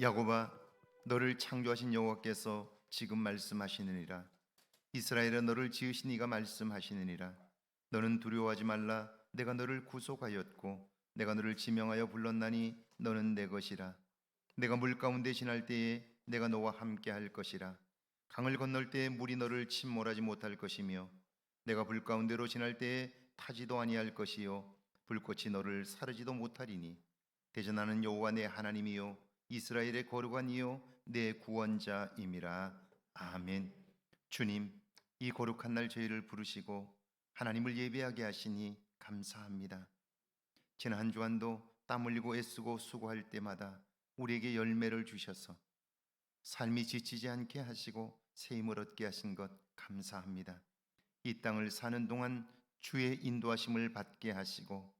야곱아, 너를 창조하신 여호와께서 지금 말씀하시느니라. 이스라엘아, 너를 지으신 이가 말씀하시느니라. 너는 두려워하지 말라. 내가 너를 구속하였고 내가 너를 지명하여 불렀나니 너는 내 것이라. 내가 물 가운데 지날 때에 내가 너와 함께 할 것이라. 강을 건널 때에 물이 너를 침몰하지 못할 것이며 내가 불 가운데로 지날 때에 타지도 아니할 것이요 불꽃이 너를 사르지도 못하리니 대저 나는 여호와 내 하나님이요 이스라엘의 거룩한 이요 내 구원자임이라. 아멘. 주님, 이 거룩한 날 저희를 부르시고 하나님을 예배하게 하시니 감사합니다. 지난 한 주간도 땀 흘리고 애쓰고 수고할 때마다 우리에게 열매를 주셔서 삶이 지치지 않게 하시고 새 힘을 얻게 하신 것 감사합니다. 이 땅을 사는 동안 주의 인도하심을 받게 하시고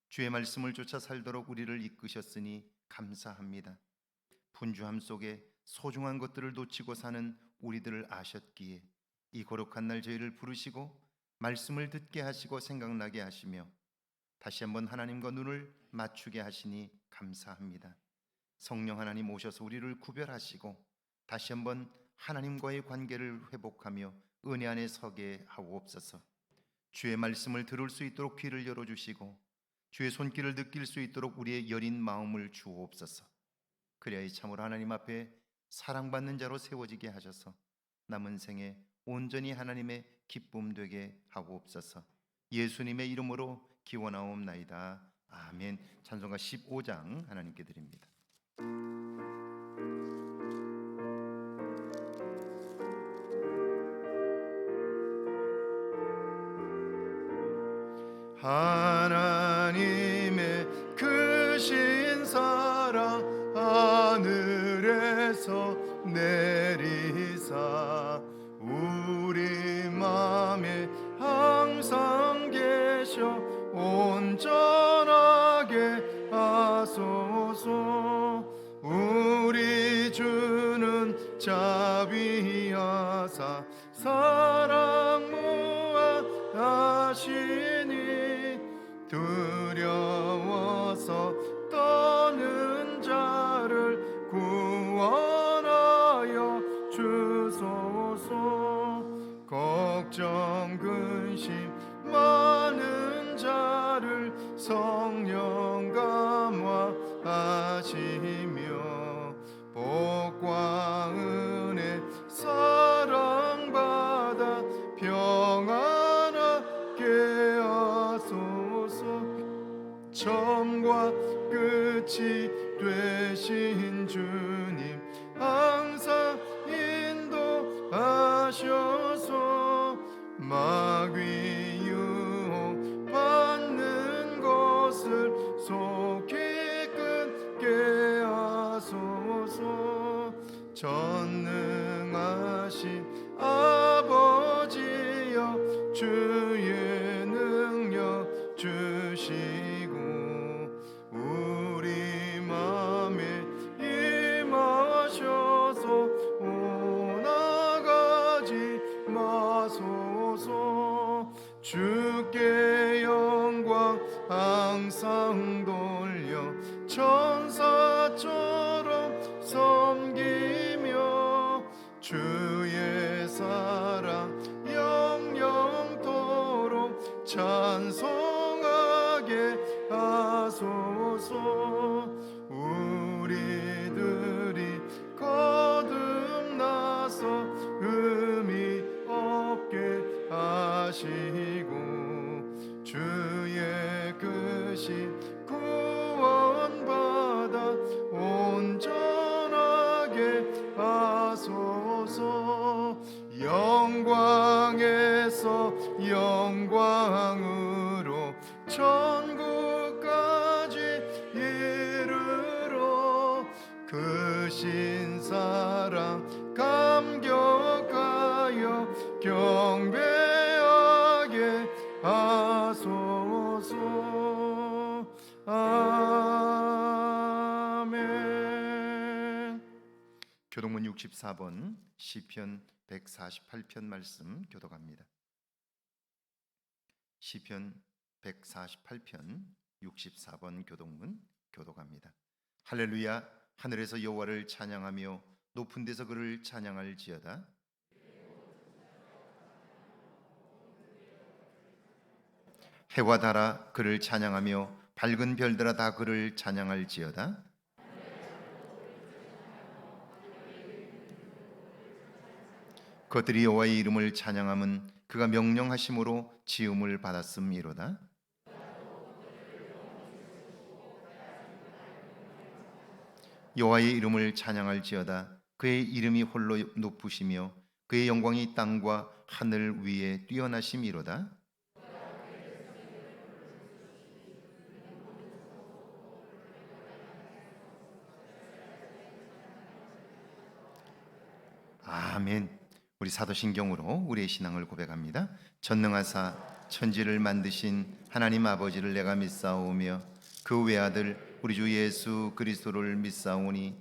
주의 말씀을 쫓아 살도록 우리를 이끄셨으니 감사합니다. 분주함 속에 소중한 것들을 놓치고 사는 우리들을 아셨기에 이 거룩한 날 저희를 부르시고 말씀을 듣게 하시고 생각나게 하시며 다시 한번 하나님과 눈을 맞추게 하시니 감사합니다. 성령 하나님 오셔서 우리를 구별하시고 다시 한번 하나님과의 관계를 회복하며 은혜 안에 서게 하옵소서. 주의 말씀을 들을 수 있도록 귀를 열어주시고 주의 손길을 느낄 수 있도록 우리의 여린 마음을 주옵소서. 그리하여 참으로 하나님 앞에 사랑받는 자로 세워지게 하셔서 남은 생에 온전히 하나님의 기쁨 되게 하옵소서. 예수님의 이름으로 기원하옵나이다. 아멘. 찬송가 15장 하나님께 드립니다. 하나님의 크신 사랑 하늘에서 내리사 우리 맘에 항상 계셔 온전하게 하소서. 우리 주는 자비하사 사랑 무한하시니 두려워서 떠는 자를 구원하여 주소서. 걱정 근심 많은 자를 성령 감화하시며 복과 은혜 사랑받아 평안하게 하소서. 처음과 끝이 되신 주님 항상 인도하셔서 마귀 유혹 받는 것을 속히 끊게 하소서. 전능하신 아버지여 주의 능력 주시고 우리 맘에 임하셔서 오나가지 마소서. 주께 영광 항상 돌려 천사처럼 섬기며 주의 사랑 영영토록 찬송하게 하소서. 우리들이 거듭나서 의미 없게 하시고 주의 크신 구원받아 온전하게 하소서. 영광에서 영광으로 천국까지 이르러 크신 사랑 감격하여 경배하게 하소서. 아멘. 교동문 64번 시편 148편 말씀 교독합니다. 시편 148편 64번 교독문 교독합니다. 할렐루야. 하늘에서 여호와를 찬양하며 높은 데서 그를 찬양할지어다. 해와 달아 그를 찬양하며 밝은 별들아 다 그를 찬양할지어다. 그것들이 여호와의 이름을 찬양함은 그가 명령하심으로 지음을 받았음이로다. 여호와의 이름을 찬양할지어다. 그의 이름이 홀로 높으시며 그의 영광이 땅과 하늘 위에 뛰어나심이로다. 아멘. 우리 사도신경으로 우리의 신앙을 고백합니다. 전능하사 천지를 만드신 하나님 아버지를 내가 믿사오며 그 외아들 우리 주 예수 그리스도를 믿사오니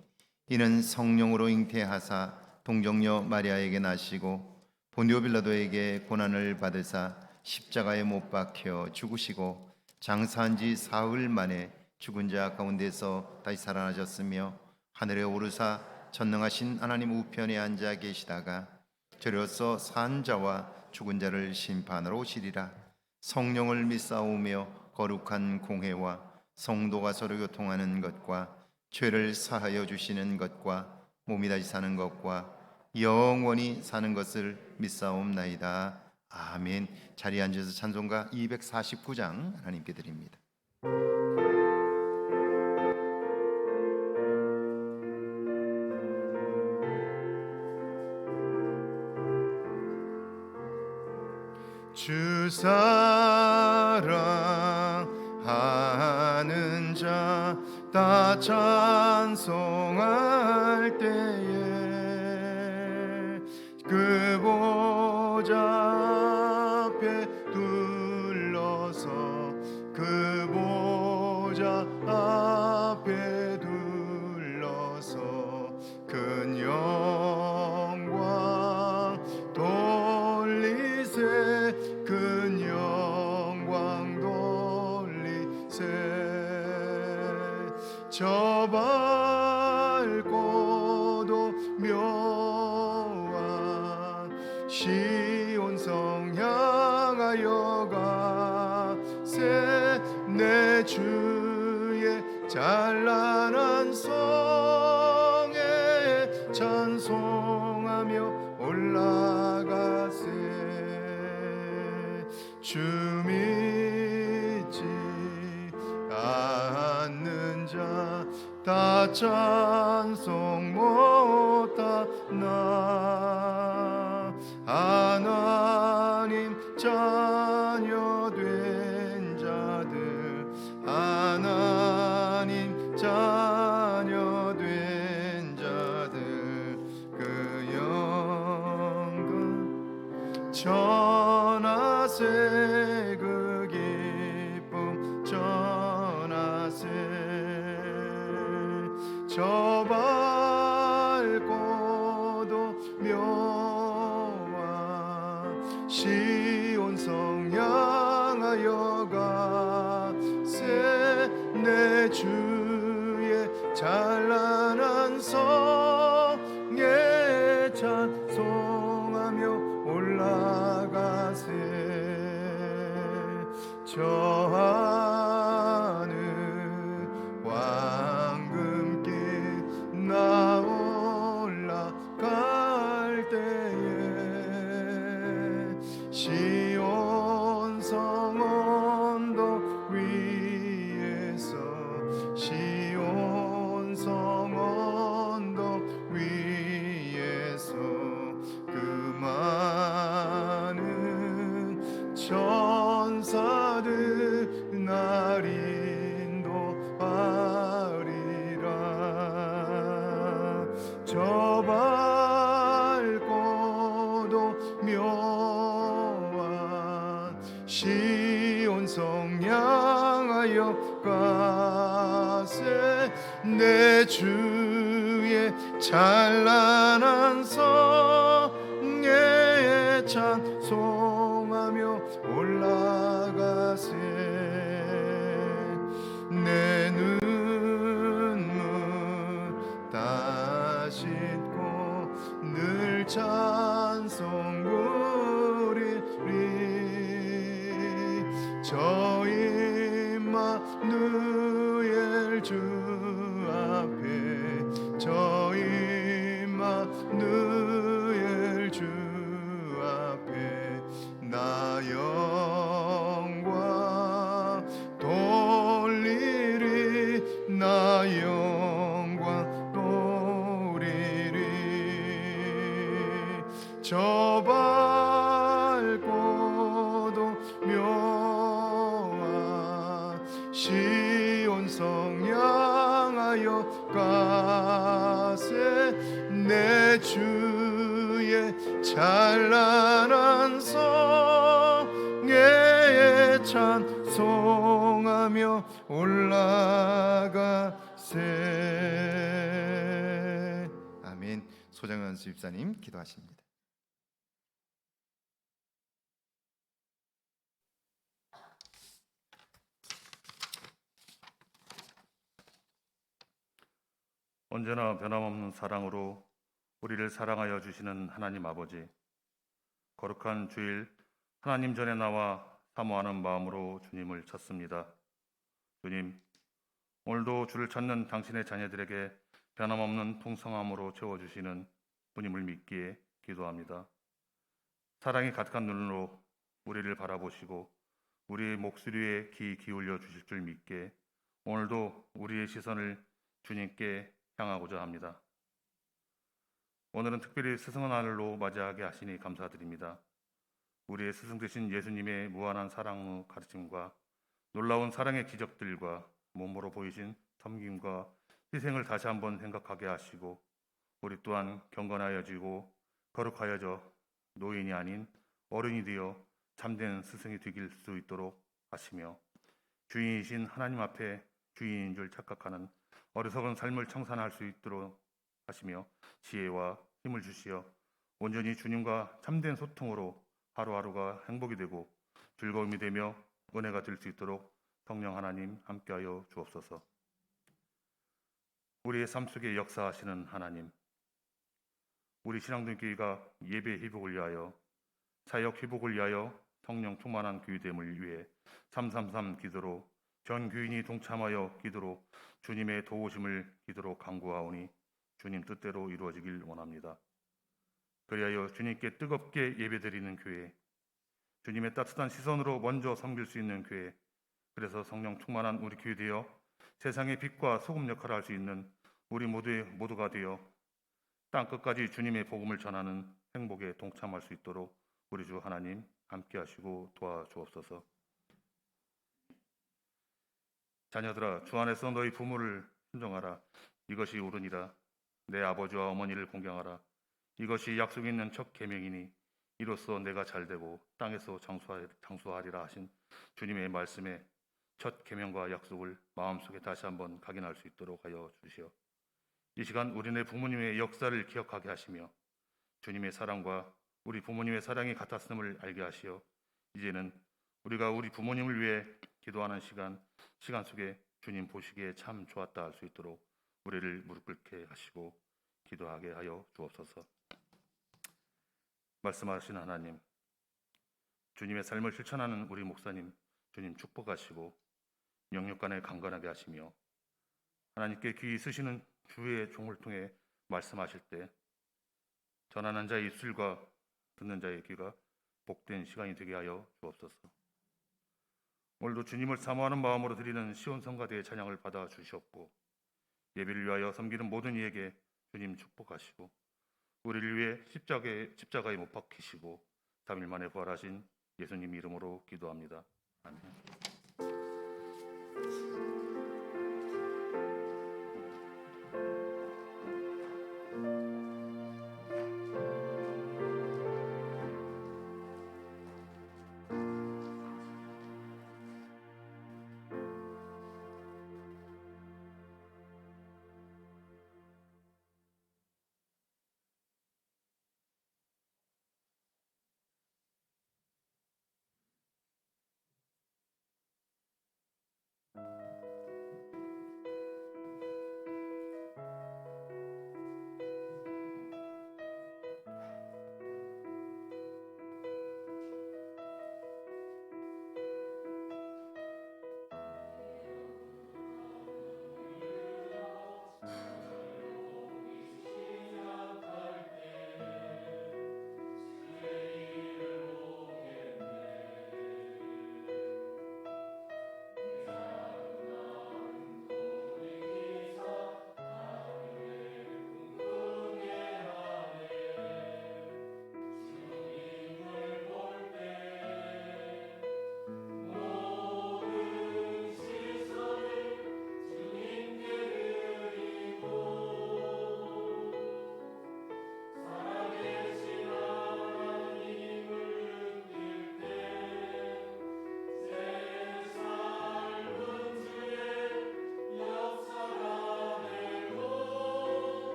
이는 성령으로 잉태하사 동정녀 마리아에게 나시고 본디오 빌라도에게 고난을 받으사 십자가에 못 박혀 죽으시고 장사한 지 사흘 만에 죽은 자 가운데서 다시 살아나셨으며 하늘에 오르사 전능하신 하나님 우편에 앉아 계시다가 저로서 산 자와 죽은 자를 심판하러 오시리라. 성령을 믿사오며 거룩한 공회와 성도가 서로 교통하는 것과 죄를 사하여 주시는 것과 몸이 다시 사는 것과 영원히 사는 것을 믿사옵나이다. 아멘. 자리에 앉아서 찬송가 249장 하나님께 드립니다. 주 사랑하는 자 다 찬송할 때에 그 보좌 앞에 둘러서 그 보좌 앞에 둘러서 큰 영광 돌리세 큰 영광 돌리세 저 밝고도 묘한 시온성 향하여 가세 내 주의 찬란한 성에 찬송하며 올라가세 주 믿지 않는 자 다 찬송 못하나 하나님 자녀 된 자들 하나님 자녀 된 자들 그 영광 전하세 그 기쁨 전하세 저 밝고도 묘한 시온성 향하여 가세 내 주의 찬란한 성에 찬송하며 올라가세 저 하늘 황금길 나 올라갈 때에 시온성 언덕 위에서 시온성 언덕 위에서 그 많은 천사들 날 인도하리라 저 밝고도 묘한 시온성 향하여 가세 내 주의 찬란한 성에 찬송하며 올라가세 내 눈물 싣고 늘 찬송 부리리. 저 임마누엘 주 앞에, 저 임마누엘 주 앞에 나 영광 돌리리, 나 영광 돌리리. 저 밝고도 묘한 시온성 향하여 가세. 내 주의 찬란한 성에 찬송하며 올라가세. 아멘. 소장현 수집사님 기도하십니다. 언제나 변함없는 사랑으로 우리를 사랑하여 주시는 하나님 아버지, 거룩한 주일 하나님 전에 나와 사모하는 마음으로 주님을 찾습니다. 주님, 오늘도 주를 찾는 당신의 자녀들에게 변함없는 풍성함으로 채워주시는 주님을 믿기에 기도합니다. 사랑이 가득한 눈으로 우리를 바라보시고 우리의 목소리에 귀 기울여 주실 줄 믿게 오늘도 우리의 시선을 주님께 향하고자 합니다. 오늘은 특별히 스승의 날로 맞이하게 하시니 감사드립니다. 우리의 스승 되신 예수님의 무한한 사랑 가르침과 놀라운 사랑의 기적들과 몸으로 보이신 섬김과 희생을 다시 한번 생각하게 하시고 우리 또한 경건하여지고 거룩하여져 노인이 아닌 어른이 되어 참된 스승이 되길 수 있도록 하시며 주인이신 하나님 앞에 주인인 줄 착각하는 어리석은 삶을 청산할 수 있도록 하시며 지혜와 힘을 주시어 온전히 주님과 참된 소통으로 하루하루가 행복이 되고 즐거움이 되며 은혜가 될 수 있도록 성령 하나님 함께하여 주옵소서. 우리의 삶 속에 역사하시는 하나님, 우리 신앙동교회가 예배 회복을 위하여, 사역 회복을 위하여 성령 충만한 교회됨을 위해 333 기도로 전 교인이 동참하여 기도로 주님의 도우심을 기도로 간구하오니 주님 뜻대로 이루어지길 원합니다. 그리하여 주님께 뜨겁게 예배드리는 교회, 주님의 따뜻한 시선으로 먼저 섬길 수 있는 교회, 그래서 성령 충만한 우리 교회 되어 세상의 빛과 소금 역할을 할 수 있는 우리 모두가 되어 땅 끝까지 주님의 복음을 전하는 행복에 동참할 수 있도록 우리 주 하나님 함께 하시고 도와주옵소서. 자녀들아, 주 안에서 너희 부모를 순종하라. 이것이 옳으니라. 내 아버지와 어머니를 공경하라. 이것이 약속 있는 첫 계명이니 이로써 내가 잘되고 땅에서 장수하리라 하신 주님의 말씀에 첫 계명과 약속을 마음속에 다시 한번 각인할 수 있도록 하여 주시어 이 시간 우리네 부모님의 역사를 기억하게 하시며 주님의 사랑과 우리 부모님의 사랑이 같았음을 알게 하시어 이제는 우리가 우리 부모님을 위해 기도하는 시간 속에 주님 보시기에 참 좋았다 할 수 있도록 우리를 무릎 꿇게 하시고 기도하게 하여 주옵소서. 말씀하신 하나님, 주님의 삶을 실천하는 우리 목사님 주님 축복하시고 영육간에 강건하게 하시며 하나님께 귀 쓰시는 주의 종을 통해 말씀하실 때 전하는 자의 입술과 듣는 자의 귀가 복된 시간이 되게 하여 주옵소서. 오늘도 주님을 사모하는 마음으로 드리는 시온 성가대의 찬양을 받아 주시옵고 예배를 위하여 섬기는 모든 이에게 주님 축복하시고 우리를 위해 십자가에 못 박히시고 3일 만에 부활하신 예수님 이름으로 기도합니다. 아멘.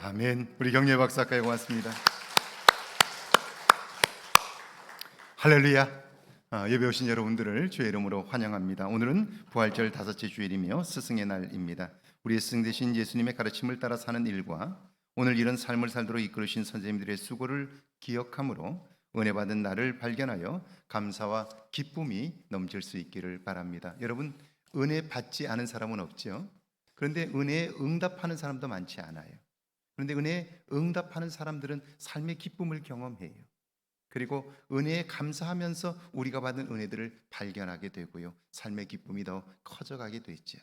아멘. 우리 경례 박사까지 고맙습니다. 할렐루야. 예배 오신 여러분들을 주의 이름으로 환영합니다. 오늘은 부활절 다섯째 주일이며 스승의 날입니다. 우리의 스승 되신 예수님의 가르침을 따라 사는 일과 오늘 이런 삶을 살도록 이끌으신 선생님들의 수고를 기억함으로 은혜 받은 나를 발견하여 감사와 기쁨이 넘칠 수 있기를 바랍니다. 여러분, 은혜 받지 않은 사람은 없죠. 그런데 은혜에 응답하는 사람도 많지 않아요. 그런데 은혜에 응답하는 사람들은 삶의 기쁨을 경험해요. 그리고 은혜에 감사하면서 우리가 받은 은혜들을 발견하게 되고요, 삶의 기쁨이 더 커져가게 되죠.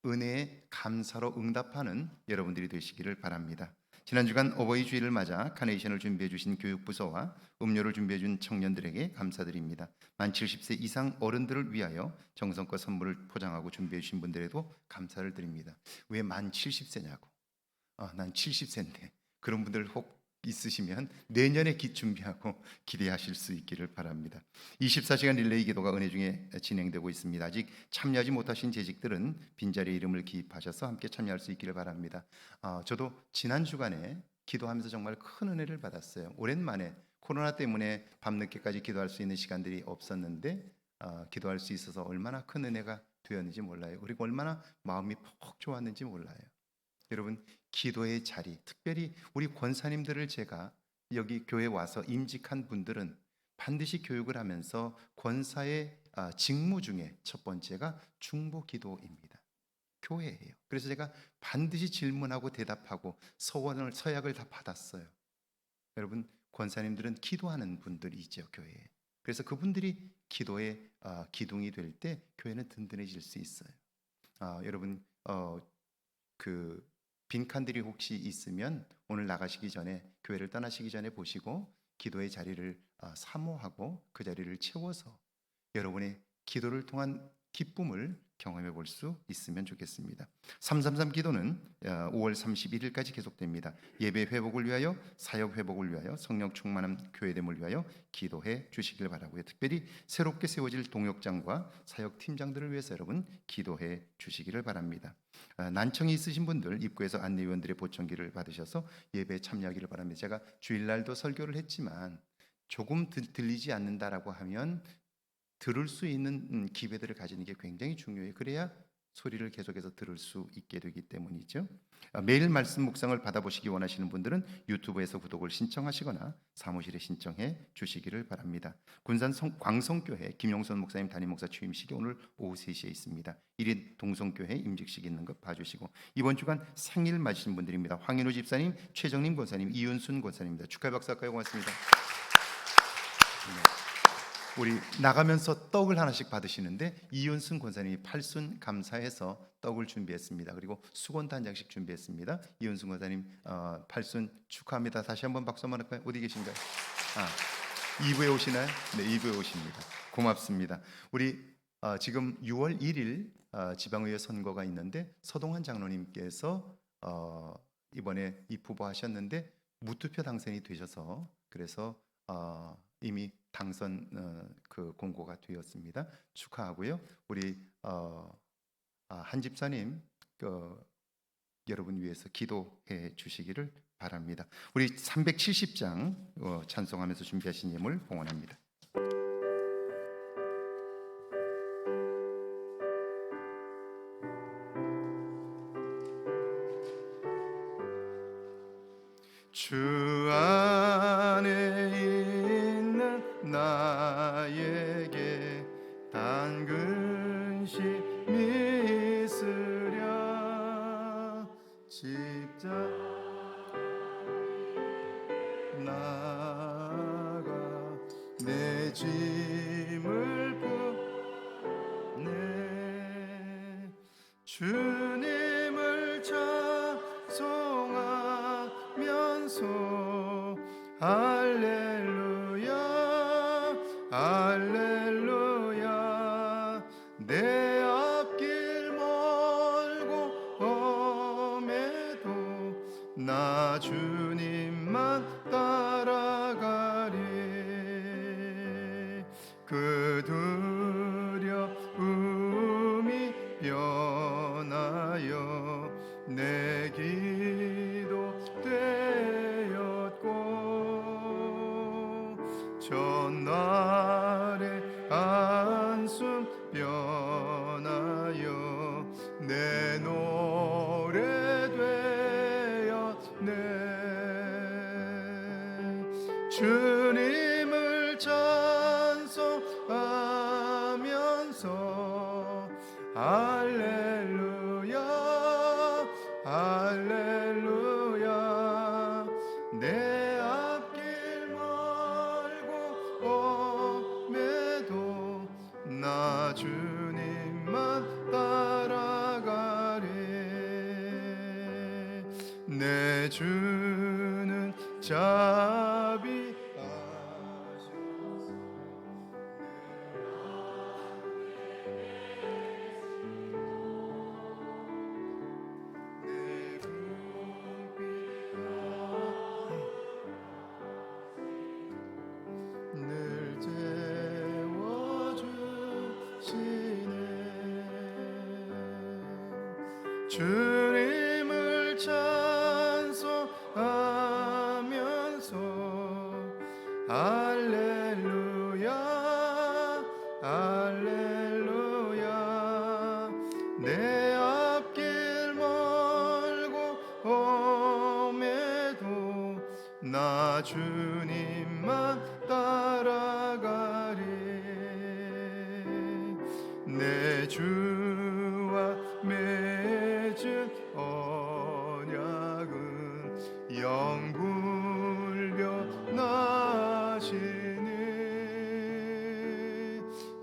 은혜에 감사로 응답하는 여러분들이 되시기를 바랍니다. 지난 주간 어버이 주일을 맞아 카네이션을 준비해 주신 교육부서와 음료를 준비해 준 청년들에게 감사드립니다. 만 70세 이상 어른들을 위하여 정성껏 선물을 포장하고 준비해 주신 분들에도 감사를 드립니다. 왜 만 70세냐고? 난 70세인데. 그런 분들 혹 있으시면 내년에 준비하고 기대하실 수 있기를 바랍니다. 24시간 릴레이 기도가 은혜 중에 진행되고 있습니다. 아직 참여하지 못하신 재직들은 빈자리에 이름을 기입하셔서 함께 참여할 수 있기를 바랍니다. 저도 지난 주간에 기도하면서 정말 큰 은혜를 받았어요. 오랜만에 코로나 때문에 밤늦게까지 기도할 수 있는 시간들이 없었는데 기도할 수 있어서 얼마나 큰 은혜가 되었는지 몰라요. 그리고 얼마나 마음이 퍽 좋았는지 몰라요. 여러분, 기도의 자리, 특별히 우리 권사님들을 제가 여기 교회 와서 임직한 분들은 반드시 교육을 하면서 권사의 직무 중에 첫 번째가 중보 기도입니다. 교회예요. 그래서 제가 반드시 질문하고 대답하고 서약을 다 받았어요. 여러분, 권사님들은 기도하는 분들이죠, 교회에. 그래서 그분들이 기도의 기둥이 될 때 교회는 든든해질 수 있어요. 여러분, 빈칸들이 혹시 있으면 오늘 나가시기 전에, 교회를 떠나시기 전에 보시고 기도의 자리를 사모하고 그 자리를 채워서 여러분의 기도를 통한 기쁨을 경험해 볼 수 있으면 좋겠습니다. 333 기도는 5월 31일까지 계속됩니다. 예배 회복을 위하여, 사역 회복을 위하여, 성령 충만한 교회됨을 위하여 기도해 주시길 바라고요. 특별히 새롭게 세워질 동역장과 사역 팀장들을 위해서 여러분 기도해 주시기를 바랍니다. 난청이 있으신 분들 입구에서 안내위원들의 보청기를 받으셔서 예배에 참여하기를 바랍니다. 제가 주일날도 설교를 했지만 조금 들리지 않는다라고 하면 들을 수 있는 기회들을 가지는 게 굉장히 중요해요. 그래야 소리를 계속해서 들을 수 있게 되기 때문이죠. 매일 말씀 묵상을 받아보시기 원하시는 분들은 유튜브에서 구독을 신청하시거나 사무실에 신청해 주시기를 바랍니다. 군산 광성교회 김용선 목사님 담임 목사 취임식이 오늘 오후 3시에 있습니다. 1인 동성교회 임직식 있는 것 봐주시고, 이번 주간 생일 맞으신 분들입니다. 황인우 집사님, 최정림 권사님, 이윤순 권사님입니다. 축하 박사까지 고맙습니다. 네. 우리 나가면서 떡을 하나씩 받으시는데 이윤순 권사님이 팔순 감사해서 떡을 준비했습니다. 그리고 수건도 한 장씩 준비했습니다. 이윤순 권사님 팔순 축하합니다. 다시 한번 박수 한번 할까요? 어디 계신가요? 2부에 오시나요? 네, 2부에 오십니다. 고맙습니다. 우리 지금 6월 1일 지방의회 선거가 있는데 서동환 장로님께서 이번에 입후보하셨는데 무투표 당선이 되셔서, 그래서 이미 당선 공고가 되었습니다. 축하하고요. 우리 한 집사님 여러분 위해서 기도해 주시기를 바랍니다. 우리 370장 찬송하면서 준비하신 예물 봉헌합니다. 주 안에 있는 나에게 단 근심 있으랴 십자가 나가 내 짐을 푸네 주님을 찬송하면서 할렐루야 할렐루야 내 앞길 멀고 험해도 나 주님만 따라가리 그 두려움이 변하여 내 기도 날에 한숨 변하여 내 노래 되었네. 주님을 찬송하면서 할렐루야 할렐루야 내 앞길 멀고 험해도 나 주님만 따라가리. 내 주는 자비하셔서 내 불빛 늘 채워주시네. 주님을 찬송하면서 할렐루야 할렐루야 내 앞길 멀고 험해도 나 주님만 따라가리. 내 주와 맺은 언약은 영불변하시니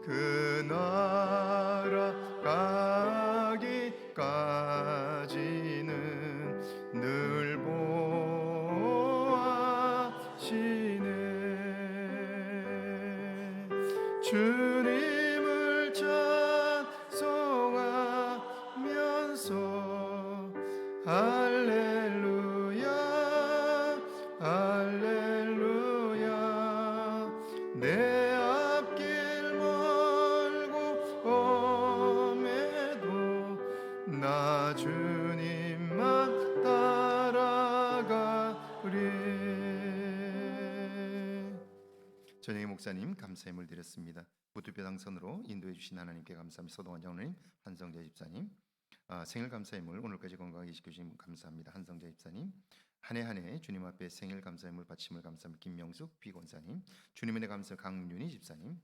그 나라 가기까지는 늘 보호하시네. 주님을 찬송하면서 할렐루야 할렐루야 내 앞길 멀고 험해도 나 주님만 따라가리. 전영희 목사님 감사의 물 드렸습니다. 무투표 당선으로 인도해 주신 하나님께 감사합니다. 서동환 장로님, 한성재 집사님, 생일 감사의 물 오늘까지 건강하게 지켜주신 감사합니다. 한성재 집사님, 한 해 주님 앞에 생일 감사의 물 바침을 감사합니다. 김명숙 비권사님, 주님의 내 감사 강윤희 집사님,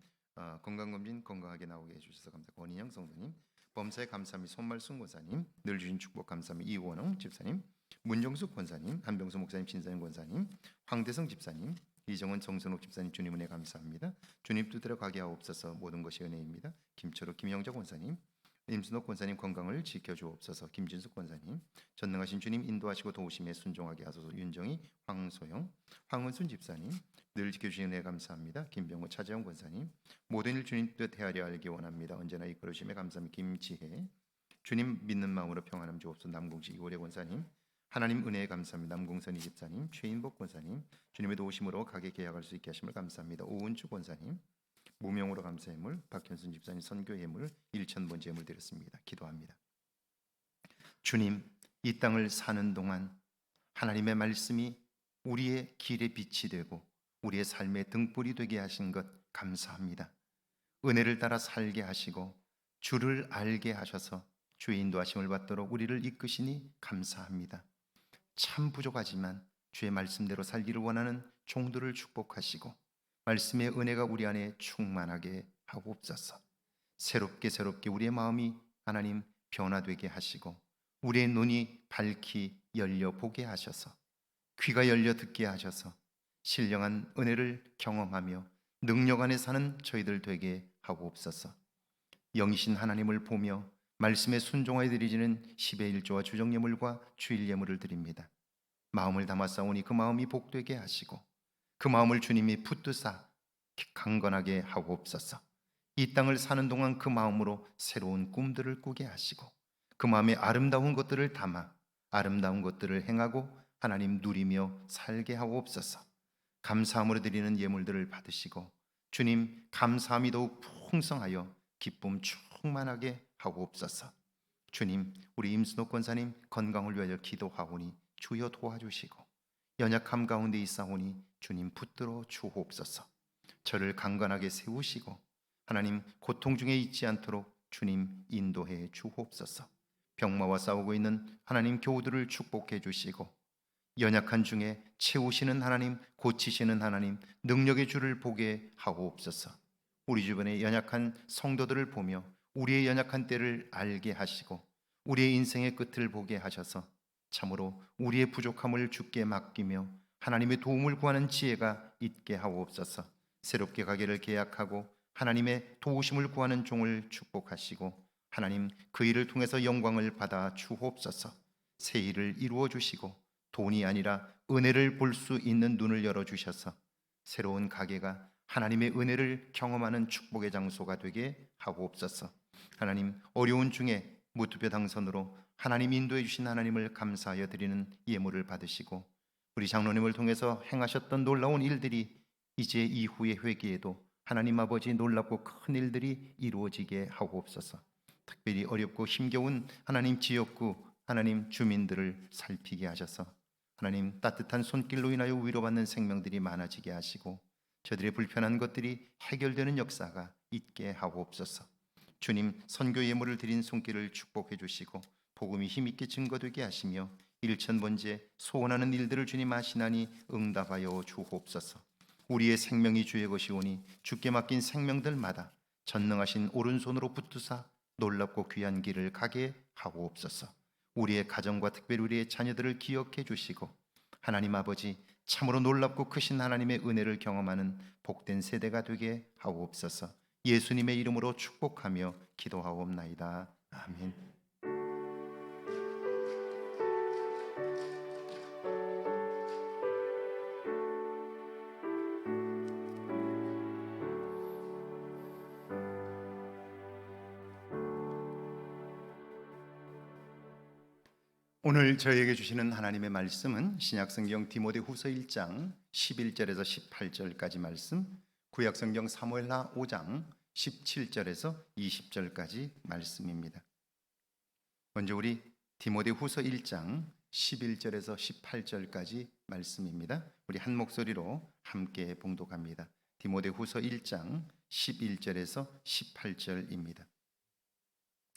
건강검진 건강하게 나오게 해주셔서 감사합니다. 권인영 성도님, 범사에 감사합니다. 손말순 권사님, 늘 주신 축복 감사합니다. 이원홍 집사님, 문정숙 권사님, 한병수 목사님, 신사님 권사님, 황대성 집사님, 이정원 정선옥 집사님, 주님 은혜 감사합니다. 주님 뜻대로 가게 하옵소서. 모든 것이 은혜입니다. 김철호 김영자 권사님, 임순옥 권사님 건강을 지켜주옵소서. 김진숙 권사님, 전능하신 주님 인도하시고 도우심에 순종하게 하소서. 윤정희, 황소영, 황은순 집사님, 늘 지켜주신 은혜 감사합니다. 김병호, 차재영 권사님, 모든 일 주님 뜻 헤아려 알기 원합니다. 언제나 이끌으심에 감사합니다. 김지혜, 주님 믿는 마음으로 평안함 주옵소서. 남궁식 이고래 권사님, 하나님 은혜에 감사합니다. 남궁선이 집사님, 최인복 권사님, 주님의 도우심으로 가게 계약할 수 있게 하심을 감사합니다. 오은주 권사님, 무명으로 감사의 물, 박현순 집사님 선교의 물 1,000번째 물 드렸습니다. 기도합니다. 주님, 이 땅을 사는 동안 하나님의 말씀이 우리의 길의 빛이 되고 우리의 삶의 등불이 되게 하신 것 감사합니다. 은혜를 따라 살게 하시고 주를 알게 하셔서 주의 인도하심을 받도록 우리를 이끄시니 감사합니다. 참 부족하지만 주의 말씀대로 살기를 원하는 종들을 축복하시고 말씀의 은혜가 우리 안에 충만하게 하옵소서. 새롭게 우리의 마음이 하나님 변화되게 하시고 우리의 눈이 밝히 열려 보게 하셔서 귀가 열려 듣게 하셔서 신령한 은혜를 경험하며 능력 안에 사는 저희들 되게 하옵소서. 영이신 하나님을 보며 말씀에 순종하여 드리지는 10의 1조와 주정예물과 주일예물을 드립니다. 마음을 담아 싸우니 그 마음이 복되게 하시고 그 마음을 주님이 붙드사 강건하게 하옵소서. 이 땅을 사는 동안 그 마음으로 새로운 꿈들을 꾸게 하시고 그 마음에 아름다운 것들을 담아 아름다운 것들을 행하고 하나님 누리며 살게 하옵소서. 감사함으로 드리는 예물들을 받으시고 주님 감사함이 더욱 풍성하여 기쁨 충만하게 하옵소서. 주님, 우리 임순옥 권사님 건강을 위하여 기도하오니 주여 도와주시고 연약함 가운데 있사오니 주님 붙들어 주옵소서. 저를 강건하게 세우시고 하나님 고통 중에 있지 않도록 주님 인도해 주옵소서. 병마와 싸우고 있는 하나님 교우들을 축복해 주시고 연약한 중에 채우시는 하나님, 고치시는 하나님, 능력의 주를 보게 하옵소서. 우리 주변의 연약한 성도들을 보며 우리의 연약한 때를 알게 하시고 우리의 인생의 끝을 보게 하셔서 참으로 우리의 부족함을 주께 맡기며 하나님의 도움을 구하는 지혜가 있게 하옵소서. 새롭게 가게를 계약하고 하나님의 도우심을 구하는 종을 축복하시고 하나님 그 일을 통해서 영광을 받아 주옵소서. 새 일을 이루어 주시고 돈이 아니라 은혜를 볼 수 있는 눈을 열어주셔서 새로운 가게가 하나님의 은혜를 경험하는 축복의 장소가 되게 하옵소서. 하나님 어려운 중에 무투표 당선으로 하나님 인도해 주신 하나님을 감사하여 드리는 예물을 받으시고 우리 장로님을 통해서 행하셨던 놀라운 일들이 이제 이후의 회개에도 하나님 아버지 놀랍고 큰 일들이 이루어지게 하옵소서. 특별히 어렵고 힘겨운 하나님 지역구 하나님 주민들을 살피게 하셔서 하나님 따뜻한 손길로 인하여 위로받는 생명들이 많아지게 하시고 저들의 불편한 것들이 해결되는 역사가 있게 하옵소서. 주님 선교 예물을 드린 손길을 축복해 주시고 복음이 힘있게 증거되게 하시며 일천번제 소원하는 일들을 주님 아시나니 응답하여 주옵소서. 우리의 생명이 주의 것이오니 주께 맡긴 생명들마다 전능하신 오른손으로 붙드사 놀랍고 귀한 길을 가게 하옵소서. 우리의 가정과 특별히 우리의 자녀들을 기억해 주시고 하나님 아버지 참으로 놀랍고 크신 하나님의 은혜를 경험하는 복된 세대가 되게 하옵소서. 예수님의 이름으로 축복하며 기도하옵나이다. 아멘. 오늘 저희에게 주시는 하나님의 말씀은 신약성경 디모데후서 1장 11절에서 18절까지 말씀, 구약성경 사무엘하 5장 17절에서 20절까지 말씀입니다. 먼저 우리 디모데후서 1장 11절에서 18절까지 말씀입니다. 우리 한 목소리로 함께 봉독합니다. 디모데후서 1장 11절에서 18절입니다.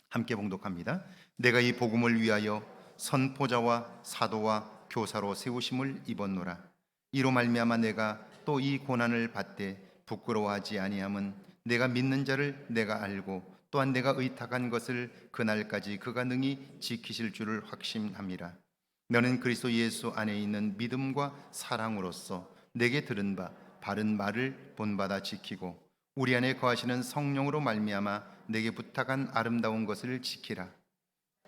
함께 봉독합니다. 내가 이 복음을 위하여 선포자와 사도와 교사로 세우심을 입었노라. 이로 말미암아 내가 또 이 고난을 받되 부끄러워하지 아니함은 내가 믿는 자를 내가 알고 또한 내가 의탁한 것을 그날까지 그가 능히 지키실 줄을 확신함이라. 너는 그리스도 예수 안에 있는 믿음과 사랑으로서 내게 들은 바 바른 말을 본받아 지키고 우리 안에 거하시는 성령으로 말미암아 내게 부탁한 아름다운 것을 지키라.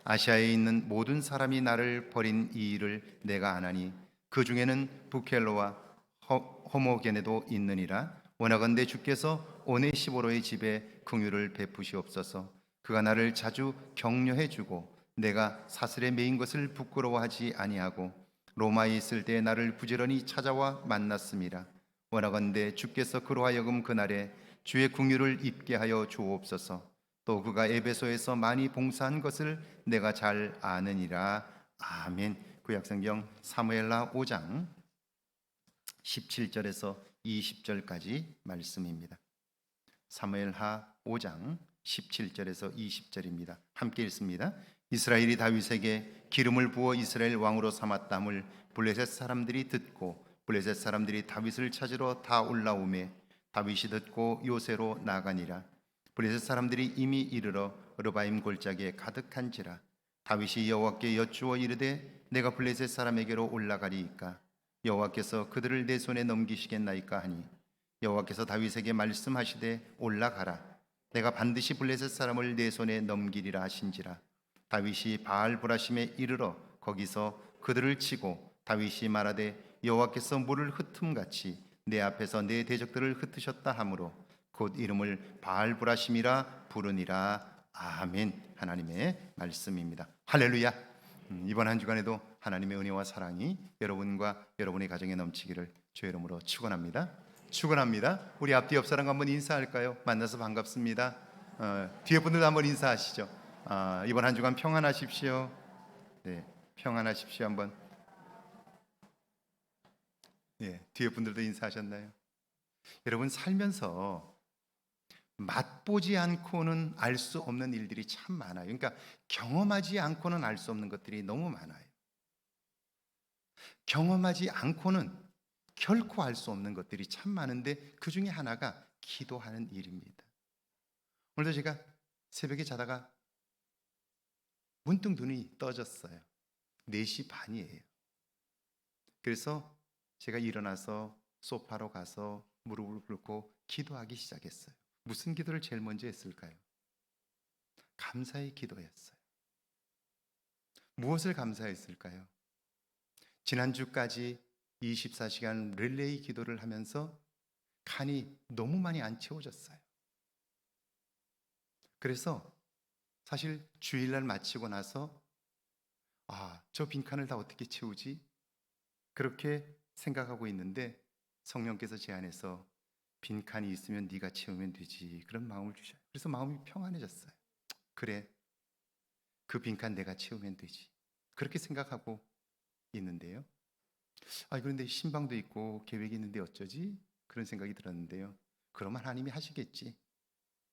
아시아에 있는 모든 사람이 나를 버린 이 일을 내가 아나니 그 중에는 부켈로와 호모게네도 있느니라. 원하건대 주께서 오네시보로의 집에 긍휼을 베푸시옵소서. 그가 나를 자주 격려해 주고 내가 사슬에 매인 것을 부끄러워하지 아니하고 로마에 있을 때 나를 부지런히 찾아와 만났음이라. 원하건대 주께서 그로 하여금 그날에 주의 긍휼을 입게 하여 주옵소서. 또 그가 에베소에서 많이 봉사한 것을 내가 잘 아느니라. 아멘. 구약성경 사무엘하 5장 17절에서 20절까지 말씀입니다. 사무엘하 5장 17절에서 20절입니다. 함께 읽습니다. 이스라엘이 다윗에게 기름을 부어 이스라엘 왕으로 삼았담을 블레셋 사람들이 듣고 블레셋 사람들이 다윗을 찾으러 다 올라오매 다윗이 듣고 요새로 나가니라. 블레셋 사람들이 이미 이르러 르바임 골짜기에 가득한지라. 다윗이 여호와께 여쭈어 이르되 내가 블레셋 사람에게로 올라가리이까 여호와께서 그들을 내 손에 넘기시겠나이까 하니 여호와께서 다윗에게 말씀하시되 올라가라. 내가 반드시 블레셋 사람을 내 손에 넘기리라 하신지라. 다윗이 바알 브라심에 이르러 거기서 그들을 치고 다윗이 말하되 여호와께서 물을 흩음같이 내 앞에서 내 대적들을 흩으셨다 하므로 곧 이름을 바알 브라심이라 부르니라. 아멘. 하나님의 말씀입니다. 할렐루야. 이번 한 주간에도 하나님의 은혜와 사랑이 여러분과 여러분의 가정에 넘치기를 주의 이름으로 축원합니다. 축원합니다. 우리 앞뒤 옆 사람과 한번 인사할까요? 만나서 반갑습니다. 뒤에 분들도 한번 인사하시죠. 이번 한 주간 평안하십시오. 네, 평안하십시오. 한번. 네, 뒤에 분들도 인사하셨나요? 여러분, 살면서 맛보지 않고는 알 수 없는 일들이 참 많아요. 그러니까 경험하지 않고는 알 수 없는 것들이 너무 많아요. 경험하지 않고는 결코 알 수 없는 것들이 참 많은데 그 중에 하나가 기도하는 일입니다. 오늘도 제가 새벽에 자다가 문득 눈이 떠졌어요. 4시 반이에요. 그래서 제가 일어나서 소파로 가서 무릎을 꿇고 기도하기 시작했어요. 무슨 기도를 제일 먼저 했을까요? 감사의 기도였어요. 무엇을 감사했을까요? 지난주까지 24시간 릴레이 기도를 하면서 칸이 너무 많이 안 채워졌어요. 그래서 사실 주일날 마치고 나서 저 빈칸을 다 어떻게 채우지? 그렇게 생각하고 있는데 성령께서 제 안에서 빈칸이 있으면 네가 채우면 되지, 그런 마음을 주셔요. 그래서 마음이 평안해졌어요. 그래, 그 빈칸 내가 채우면 되지, 그렇게 생각하고 있는데요. 그런데 신방도 있고 계획이 있는데 어쩌지? 그런 생각이 들었는데요. 그러면 하나님이 하시겠지.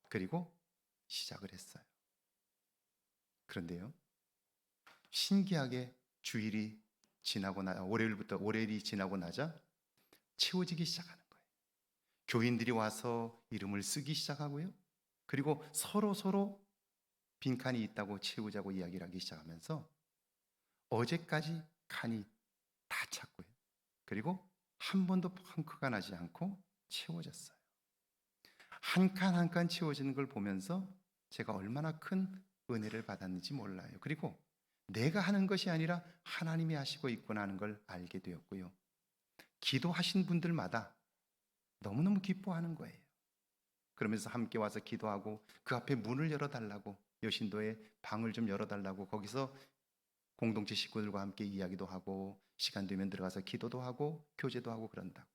그리고 시작을 했어요. 그런데요, 신기하게 주일이 지나고 월요일이 지나고 나자 채워지기 시작하는 거예요. 교인들이 와서 이름을 쓰기 시작하고요. 그리고 서로 빈칸이 있다고 채우자고 이야기를 하기 시작하면서 어제까지 칸이 다 찼고요. 그리고 한 번도 펑크가 나지 않고 채워졌어요. 한 칸 한 칸 채워지는 걸 보면서 제가 얼마나 큰 은혜를 받았는지 몰라요. 그리고 내가 하는 것이 아니라 하나님이 하시고 있구나 하는 걸 알게 되었고요. 기도하신 분들마다 너무너무 기뻐하는 거예요. 그러면서 함께 와서 기도하고 그 앞에 문을 열어달라고, 여신도에 방을 좀 열어달라고, 거기서 공동체 식구들과 함께 이야기도 하고 시간 되면 들어가서 기도도 하고 교제도 하고 그런다고.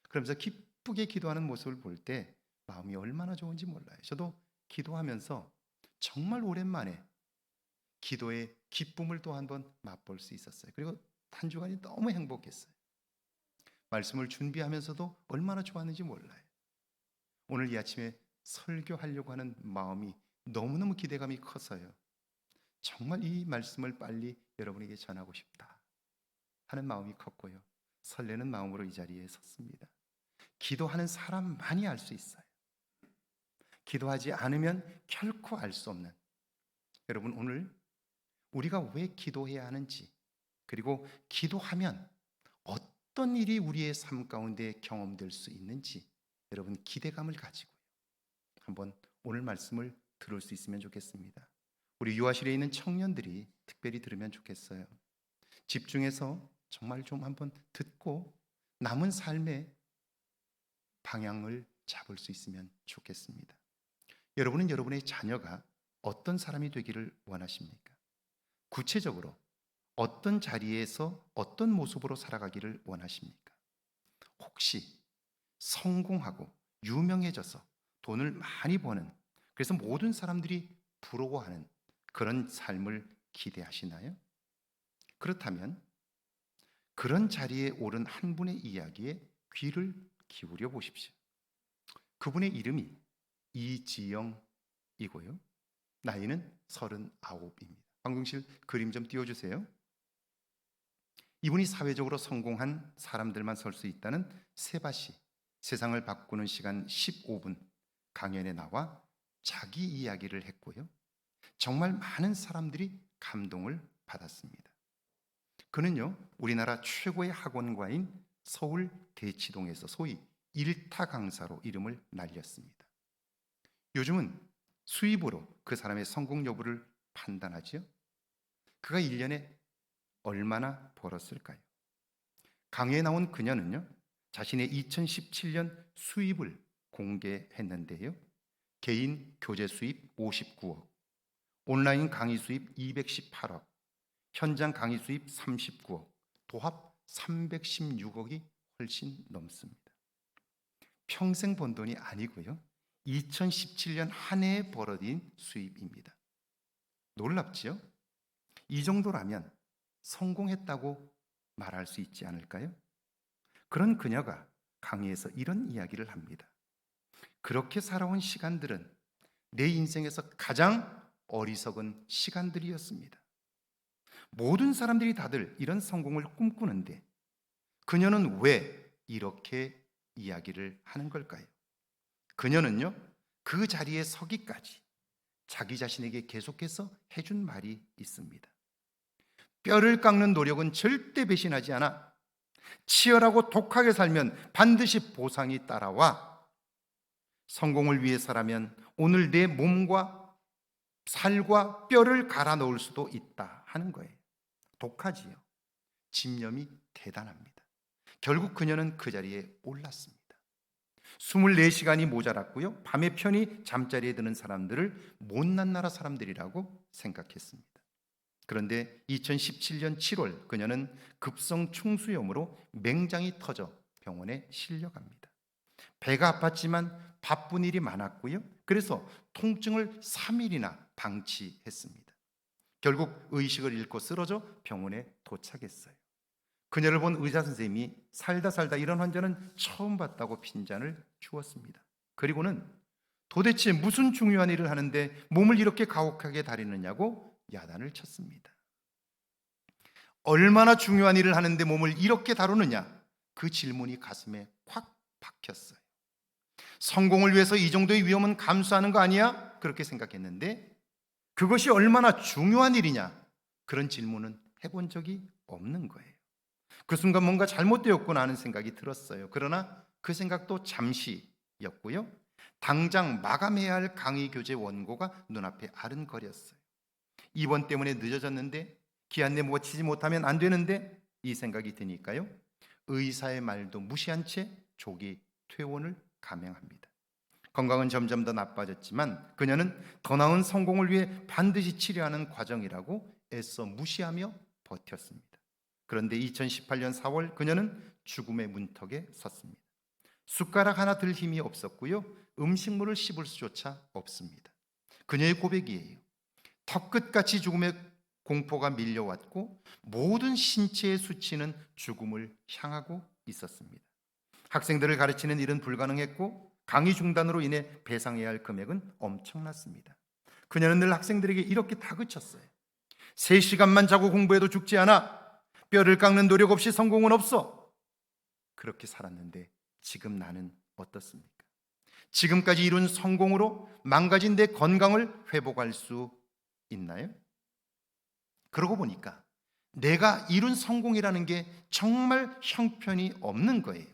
그러면서 기쁘게 기도하는 모습을 볼 때 마음이 얼마나 좋은지 몰라요. 저도 기도하면서 정말 오랜만에 기도의 기쁨을 또 한번 맛볼 수 있었어요. 그리고 한 주간이 너무 행복했어요. 말씀을 준비하면서도 얼마나 좋았는지 몰라요. 오늘 이 아침에 설교하려고 하는 마음이 너무너무 기대감이 커서요. 정말 이 말씀을 빨리 여러분에게 전하고 싶다 하는 마음이 컸고요. 설레는 마음으로 이 자리에 섰습니다. 기도하는 사람만이 알 수 있어요. 기도하지 않으면 결코 알 수 없는, 여러분, 오늘 우리가 왜 기도해야 하는지, 그리고 기도하면 어떤 일이 우리의 삶 가운데 경험될 수 있는지 여러분 기대감을 가지고요. 한번 오늘 말씀을 들을 수 있으면 좋겠습니다. 우리 유아실에 있는 청년들이 특별히 들으면 좋겠어요. 집중해서 정말 좀 한번 듣고 남은 삶의 방향을 잡을 수 있으면 좋겠습니다. 여러분은 여러분의 자녀가 어떤 사람이 되기를 원하십니까? 구체적으로 어떤 자리에서 어떤 모습으로 살아가기를 원하십니까? 혹시 성공하고 유명해져서 돈을 많이 버는, 그래서 모든 사람들이 부러워하는 그런 삶을 기대하시나요? 그렇다면 그런 자리에 오른 한 분의 이야기에 귀를 기울여 보십시오. 그분의 이름이 이지영이고요. 나이는 39입니다. 황경실 그림 좀 띄워주세요. 이분이 사회적으로 성공한 사람들만 설 수 있다는 세바시 세상을 바꾸는 시간 15분 강연에 나와 자기 이야기를 했고요. 정말 많은 사람들이 감동을 받았습니다. 그는요, 우리나라 최고의 학원가인 서울 대치동에서 소위 일타 강사로 이름을 날렸습니다. 요즘은 수입으로 그 사람의 성공 여부를 판단하지요. 그가 1년에 얼마나 벌었을까요? 강의에 나온 그녀는요, 자신의 2017년 수입을 공개했는데요. 개인 교재 수입 59억, 온라인 강의 수입 218억, 현장 강의 수입 39억, 도합 316억이 훨씬 넘습니다. 평생 번 돈이 아니고요. 2017년 한 해에 벌어진 수입입니다. 놀랍지요? 이 정도라면 성공했다고 말할 수 있지 않을까요? 그런 그녀가 강의에서 이런 이야기를 합니다. 그렇게 살아온 시간들은 내 인생에서 가장 어리석은 시간들이었습니다. 모든 사람들이 다들 이런 성공을 꿈꾸는데 그녀는 왜 이렇게 이야기를 하는 걸까요? 그녀는요, 그 자리에 서기까지 자기 자신에게 계속해서 해준 말이 있습니다. 뼈를 깎는 노력은 절대 배신하지 않아. 치열하고 독하게 살면 반드시 보상이 따라와. 성공을 위해서라면 오늘 내 몸과 살과 뼈를 갈아 넣을 수도 있다 하는 거예요. 독하지요. 집념이 대단합니다. 결국 그녀는 그 자리에 올랐습니다. 24시간이 모자랐고요, 밤에 편히 잠자리에 드는 사람들을 못난 나라 사람들이라고 생각했습니다. 그런데 2017년 7월 그녀는 급성 충수염으로 맹장이 터져 병원에 실려갑니다. 배가 아팠지만 바쁜 일이 많았고요, 그래서 통증을 3일이나 방치했습니다. 결국 의식을 잃고 쓰러져 병원에 도착했어요. 그녀를 본 의사 선생님이 살다 이런 환자는 처음 봤다고 핀잔을 주었습니다. 그리고는 도대체 무슨 중요한 일을 하는데 몸을 이렇게 가혹하게 다루느냐고 야단을 쳤습니다. 얼마나 중요한 일을 하는데 몸을 이렇게 다루느냐, 그 질문이 가슴에 콱 박혔어요. 성공을 위해서 이 정도의 위험은 감수하는 거 아니야? 그렇게 생각했는데 그것이 얼마나 중요한 일이냐, 그런 질문은 해본 적이 없는 거예요. 그 순간 뭔가 잘못되었구나 하는 생각이 들었어요. 그러나 그 생각도 잠시였고요, 당장 마감해야 할 강의 교재 원고가 눈앞에 아른거렸어요. 이번 때문에 늦어졌는데, 기한 내 모치지 못하면 안 되는데, 이 생각이 드니까요, 의사의 말도 무시한 채 조기 퇴원을 감행합니다. 건강은 점점 더 나빠졌지만 그녀는 더 나은 성공을 위해 반드시 치료하는 과정이라고 애써 무시하며 버텼습니다. 그런데 2018년 4월 그녀는 죽음의 문턱에 섰습니다. 숟가락 하나 들 힘이 없었고요, 음식물을 씹을 수조차 없습니다. 그녀의 고백이에요. 턱끝같이 죽음의 공포가 밀려왔고 모든 신체의 수치는 죽음을 향하고 있었습니다. 학생들을 가르치는 일은 불가능했고 강의 중단으로 인해 배상해야 할 금액은 엄청났습니다. 그녀는 늘 학생들에게 이렇게 다그쳤어요. 3시간만 자고 공부해도 죽지 않아. 뼈를 깎는 노력 없이 성공은 없어. 그렇게 살았는데 지금 나는 어떻습니까? 지금까지 이룬 성공으로 망가진 내 건강을 회복할 수 있나요? 그러고 보니까 내가 이룬 성공이라는 게 정말 형편이 없는 거예요.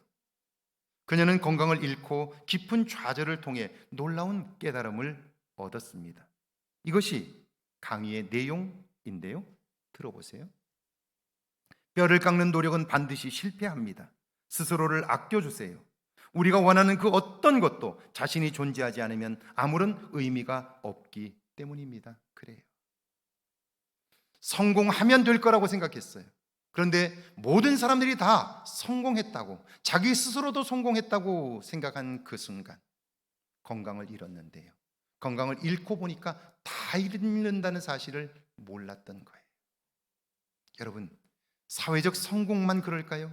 그녀는 건강을 잃고 깊은 좌절을 통해 놀라운 깨달음을 얻었습니다. 이것이 강의의 내용인데요, 들어보세요. 뼈를 깎는 노력은 반드시 실패합니다. 스스로를 아껴주세요. 우리가 원하는 그 어떤 것도 자신이 존재하지 않으면 아무런 의미가 없기 때문입니다. 그래요. 성공하면 될 거라고 생각했어요. 그런데 모든 사람들이 다 성공했다고, 자기 스스로도 성공했다고 생각한 그 순간 건강을 잃었는데요, 건강을 잃고 보니까 다 잃는다는 사실을 몰랐던 거예요. 여러분, 사회적 성공만 그럴까요?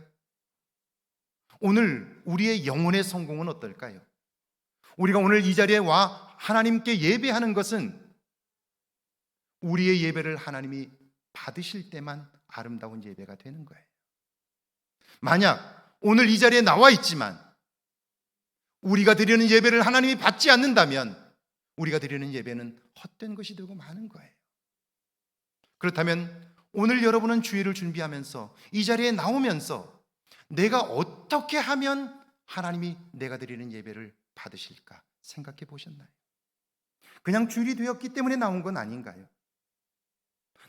오늘 우리의 영혼의 성공은 어떨까요? 우리가 오늘 이 자리에 와 하나님께 예배하는 것은 우리의 예배를 하나님이 받으실 때만 아름다운 예배가 되는 거예요. 만약 오늘 이 자리에 나와 있지만 우리가 드리는 예배를 하나님이 받지 않는다면 우리가 드리는 예배는 헛된 것이 되고 마는 거예요. 그렇다면 오늘 여러분은 주일을 준비하면서 이 자리에 나오면서 내가 어떻게 하면 하나님이 내가 드리는 예배를 받으실까 생각해 보셨나요? 그냥 주일이 되었기 때문에 나온 건 아닌가요?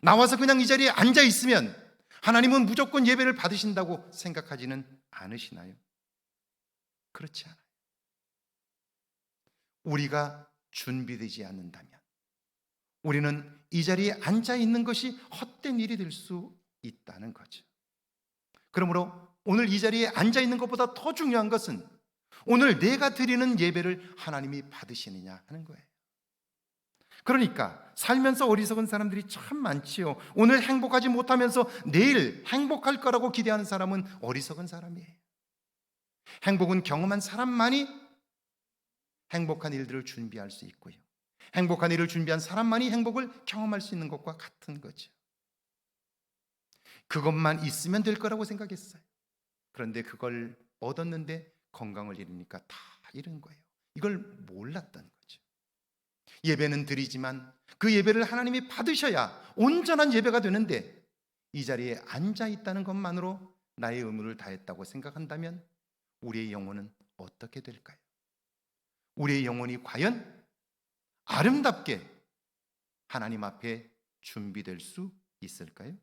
나와서 그냥 이 자리에 앉아 있으면 하나님은 무조건 예배를 받으신다고 생각하지는 않으시나요? 그렇지 않아요. 우리가 준비되지 않는다면 우리는 이 자리에 앉아 있는 것이 헛된 일이 될 수 있다는 거죠. 그러므로 오늘 이 자리에 앉아 있는 것보다 더 중요한 것은 오늘 내가 드리는 예배를 하나님이 받으시느냐 하는 거예요. 그러니까 살면서 어리석은 사람들이 참 많지요. 오늘 행복하지 못하면서 내일 행복할 거라고 기대하는 사람은 어리석은 사람이에요. 행복은 경험한 사람만이 행복한 일들을 준비할 수 있고요. 행복한 일을 준비한 사람만이 행복을 경험할 수 있는 것과 같은 거죠. 그것만 있으면 될 거라고 생각했어요. 그런데 그걸 얻었는데 건강을 잃으니까 다 잃은 거예요. 이걸 몰랐던 거죠. 예배는 드리지만 그 예배를 하나님이 받으셔야 온전한 예배가 되는데 이 자리에 앉아 있다는 것만으로 나의 의무를 다했다고 생각한다면 우리의 영혼은 어떻게 될까요? 우리의 영혼이 과연 아름답게 하나님 앞에 준비될 수 있을까요?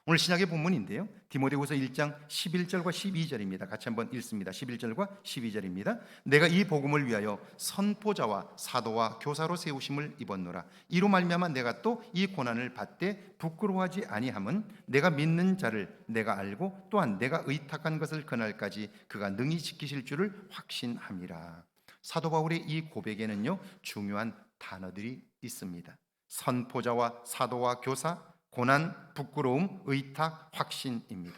오늘 신약의 본문인데요, 디모데후서 1장 11절과 12절입니다. 같이 한번 읽습니다. 11절과 12절입니다. 내가 이 복음을 위하여 선포자와 사도와 교사로 세우심을 입었노라. 이로 말미암아 내가 또 이 고난을 받되 부끄러워하지 아니함은 내가 믿는 자를 내가 알고 또한 내가 의탁한 것을 그날까지 그가 능히 지키실 줄을 확신함이라. 사도 바울의 이 고백에는요, 중요한 단어들이 있습니다. 선포자와 사도와 교사, 고난, 부끄러움, 의탁, 확신입니다.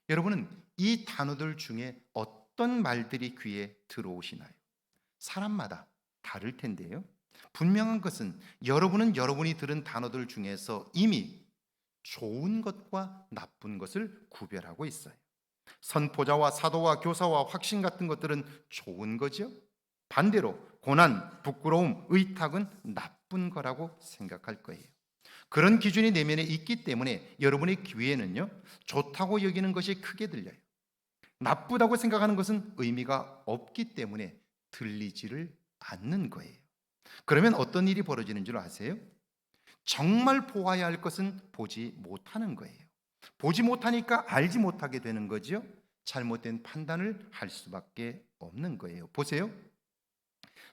여러분은 이 단어들 중에 어떤 말들이 귀에 들어오시나요? 사람마다 다를 텐데요, 분명한 것은 여러분은 여러분이 들은 단어들 중에서 이미 좋은 것과 나쁜 것을 구별하고 있어요. 선포자와 사도와 교사와 확신 같은 것들은 좋은 거죠. 반대로 고난, 부끄러움, 의탁은 나쁜 거라고 생각할 거예요. 그런 기준이 내면에 있기 때문에 여러분의 귀에는요, 좋다고 여기는 것이 크게 들려요. 나쁘다고 생각하는 것은 의미가 없기 때문에 들리지를 않는 거예요. 그러면 어떤 일이 벌어지는 줄 아세요? 정말 보아야 할 것은 보지 못하는 거예요. 보지 못하니까 알지 못하게 되는 거죠. 잘못된 판단을 할 수밖에 없는 거예요. 보세요.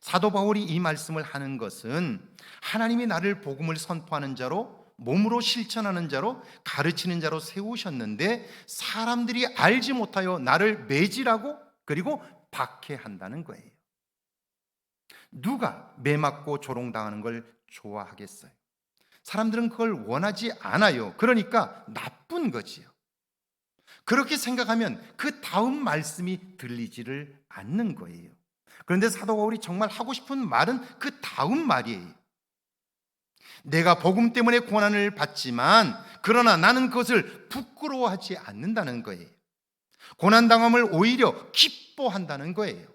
사도 바울이 이 말씀을 하는 것은 하나님이 나를 복음을 선포하는 자로, 몸으로 실천하는 자로, 가르치는 자로 세우셨는데 사람들이 알지 못하여 나를 매질하고 그리고 박해한다는 거예요. 누가 매맞고 조롱당하는 걸 좋아하겠어요? 사람들은 그걸 원하지 않아요. 그러니까 나쁜 거지요. 그렇게 생각하면 그 다음 말씀이 들리지를 않는 거예요. 그런데 사도 바울이 정말 하고 싶은 말은 그 다음 말이에요. 내가 복음 때문에 고난을 받지만 그러나 나는 그것을 부끄러워하지 않는다는 거예요. 고난당함을 오히려 기뻐한다는 거예요.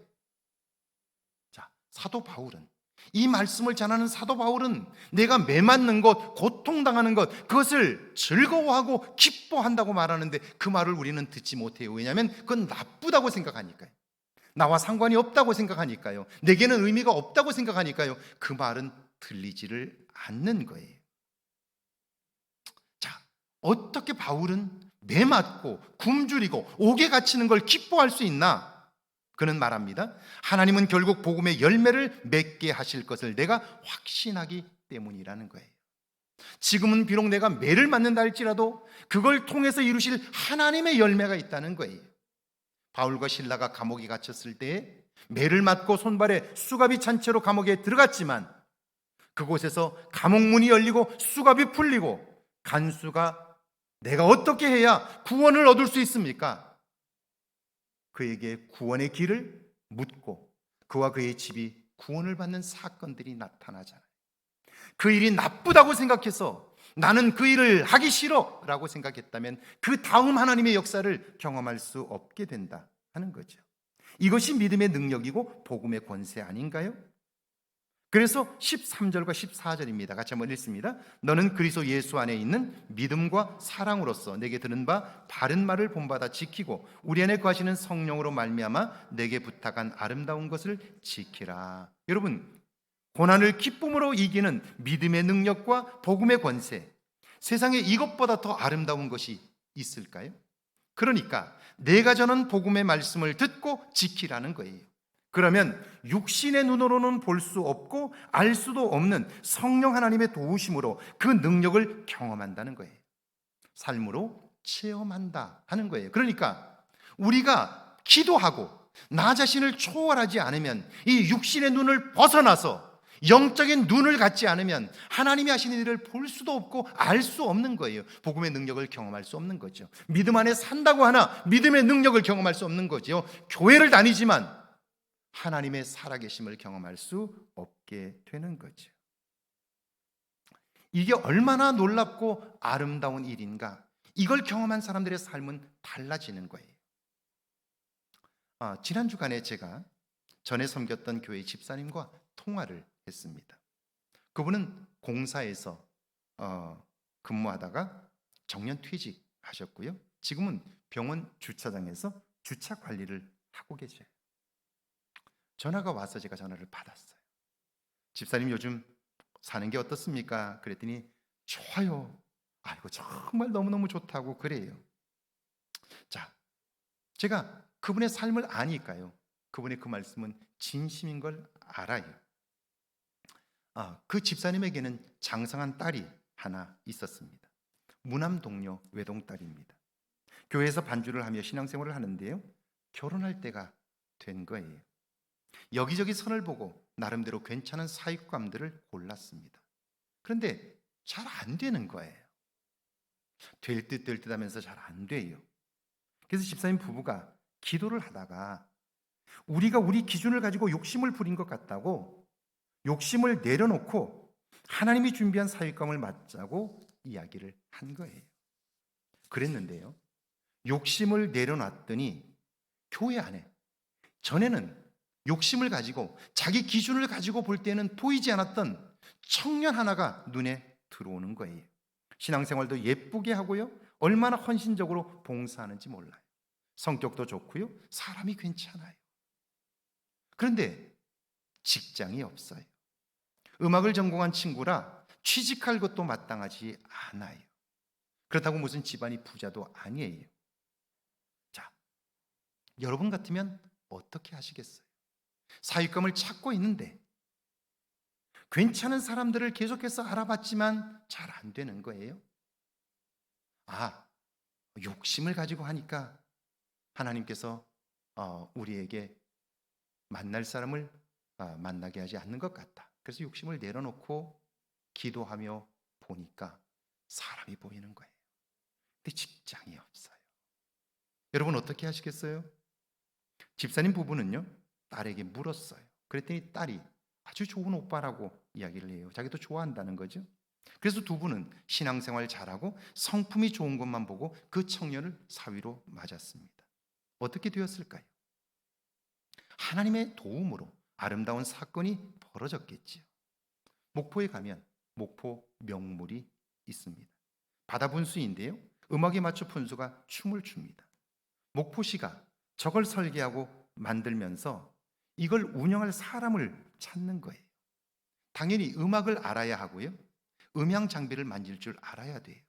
자, 사도 바울은, 이 말씀을 전하는 사도 바울은 내가 매맞는 것, 고통당하는 것, 그것을 즐거워하고 기뻐한다고 말하는데 그 말을 우리는 듣지 못해요. 왜냐하면 그건 나쁘다고 생각하니까요. 나와 상관이 없다고 생각하니까요. 내게는 의미가 없다고 생각하니까요. 그 말은 들리지를 않는 거예요. 자, 어떻게 바울은 매맞고 굶주리고 옥에 갇히는 걸 기뻐할 수 있나? 그는 말합니다. 하나님은 결국 복음의 열매를 맺게 하실 것을 내가 확신하기 때문이라는 거예요. 지금은 비록 내가 매를 맞는다 할지라도 그걸 통해서 이루실 하나님의 열매가 있다는 거예요. 바울과 실라가 감옥에 갇혔을 때 매를 맞고 손발에 수갑이 찬 채로 감옥에 들어갔지만 그곳에서 감옥 문이 열리고 수갑이 풀리고 간수가 내가 어떻게 해야 구원을 얻을 수 있습니까? 그에게 구원의 길을 묻고 그와 그의 집이 구원을 받는 사건들이 나타나잖아요. 그 일이 나쁘다고 생각해서 나는 그 일을 하기 싫어 라고 생각했다면 그 다음 하나님의 역사를 경험할 수 없게 된다 하는 거죠. 이것이 믿음의 능력이고 복음의 권세 아닌가요? 그래서 13절과 14절입니다. 같이 한번 읽습니다. 너는 그리스도 예수 안에 있는 믿음과 사랑으로서 내게 들은 바 바른 말을 본받아 지키고 우리 안에 거하시는 성령으로 말미암아 내게 부탁한 아름다운 것을 지키라. 여러분, 고난을 기쁨으로 이기는 믿음의 능력과 복음의 권세, 세상에 이것보다 더 아름다운 것이 있을까요? 그러니까 내가 전한 복음의 말씀을 듣고 지키라는 거예요. 그러면 육신의 눈으로는 볼 수 없고 알 수도 없는 성령 하나님의 도우심으로 그 능력을 경험한다는 거예요. 삶으로 체험한다 하는 거예요. 그러니까 우리가 기도하고 나 자신을 초월하지 않으면 이 육신의 눈을 벗어나서 영적인 눈을 갖지 않으면 하나님이 하시는 일을 볼 수도 없고 알 수 없는 거예요. 복음의 능력을 경험할 수 없는 거죠. 믿음 안에 산다고 하나 믿음의 능력을 경험할 수 없는 거죠. 교회를 다니지만 하나님의 살아계심을 경험할 수 없게 되는 거죠. 이게 얼마나 놀랍고 아름다운 일인가. 이걸 경험한 사람들의 삶은 달라지는 거예요. 지난 주간에 제가 전에 섬겼던 교회 집사님과 통화를 했습니다. 그분은 공사에서 근무하다가 정년 퇴직하셨고요. 지금은 병원 주차장에서 주차 관리를 하고 계셔요. 전화가 와서 제가 전화를 받았어요. 집사님 요즘 사는 게 어떻습니까? 그랬더니 좋아요. 아이고 정말 너무너무 좋다고 그래요. 자, 제가 그분의 삶을 아니까요. 그분의 그 말씀은 진심인 걸 알아요. 그 집사님에게는 장성한 딸이 하나 있었습니다. 무남 동료 외동딸입니다. 교회에서 반주를 하며 신앙생활을 하는데요. 결혼할 때가 된 거예요. 여기저기 선을 보고 나름대로 괜찮은 사육감들을 골랐습니다. 그런데 잘 안 되는 거예요. 될 듯 될 듯 하면서 잘 안 돼요. 그래서 집사님 부부가 기도를 하다가 우리가 우리 기준을 가지고 욕심을 부린 것 같다고 욕심을 내려놓고 하나님이 준비한 사육감을 맞자고 이야기를 한 거예요. 그랬는데요. 욕심을 내려놨더니 교회 안에 전에는 욕심을 가지고 자기 기준을 가지고 볼 때는 보이지 않았던 청년 하나가 눈에 들어오는 거예요. 신앙생활도 예쁘게 하고요. 얼마나 헌신적으로 봉사하는지 몰라요. 성격도 좋고요. 사람이 괜찮아요. 그런데 직장이 없어요. 음악을 전공한 친구라 취직할 것도 마땅하지 않아요. 그렇다고 무슨 집안이 부자도 아니에요. 자, 여러분 같으면 어떻게 하시겠어요? 사육감을 찾고 있는데 괜찮은 사람들을 계속해서 알아봤지만 잘 안 되는 거예요. 욕심을 가지고 하니까 하나님께서 우리에게 만날 사람을 만나게 하지 않는 것 같다. 그래서 욕심을 내려놓고 기도하며 보니까 사람이 보이는 거예요. 근데 직장이 없어요. 여러분 어떻게 하시겠어요? 집사님 부부는요, 딸에게 물었어요. 그랬더니 딸이 아주 좋은 오빠라고 이야기를 해요. 자기도 좋아한다는 거죠. 그래서 두 분은 신앙생활 잘하고 성품이 좋은 것만 보고 그 청년을 사위로 맞았습니다. 어떻게 되었을까요? 하나님의 도움으로 아름다운 사건이 벌어졌겠지요. 목포에 가면 목포 명물이 있습니다. 바다 분수인데요. 음악에 맞춰 분수가 춤을 춥니다. 목포시가 저걸 설계하고 만들면서 이걸 운영할 사람을 찾는 거예요. 당연히 음악을 알아야 하고요. 음향 장비를 만질 줄 알아야 돼요.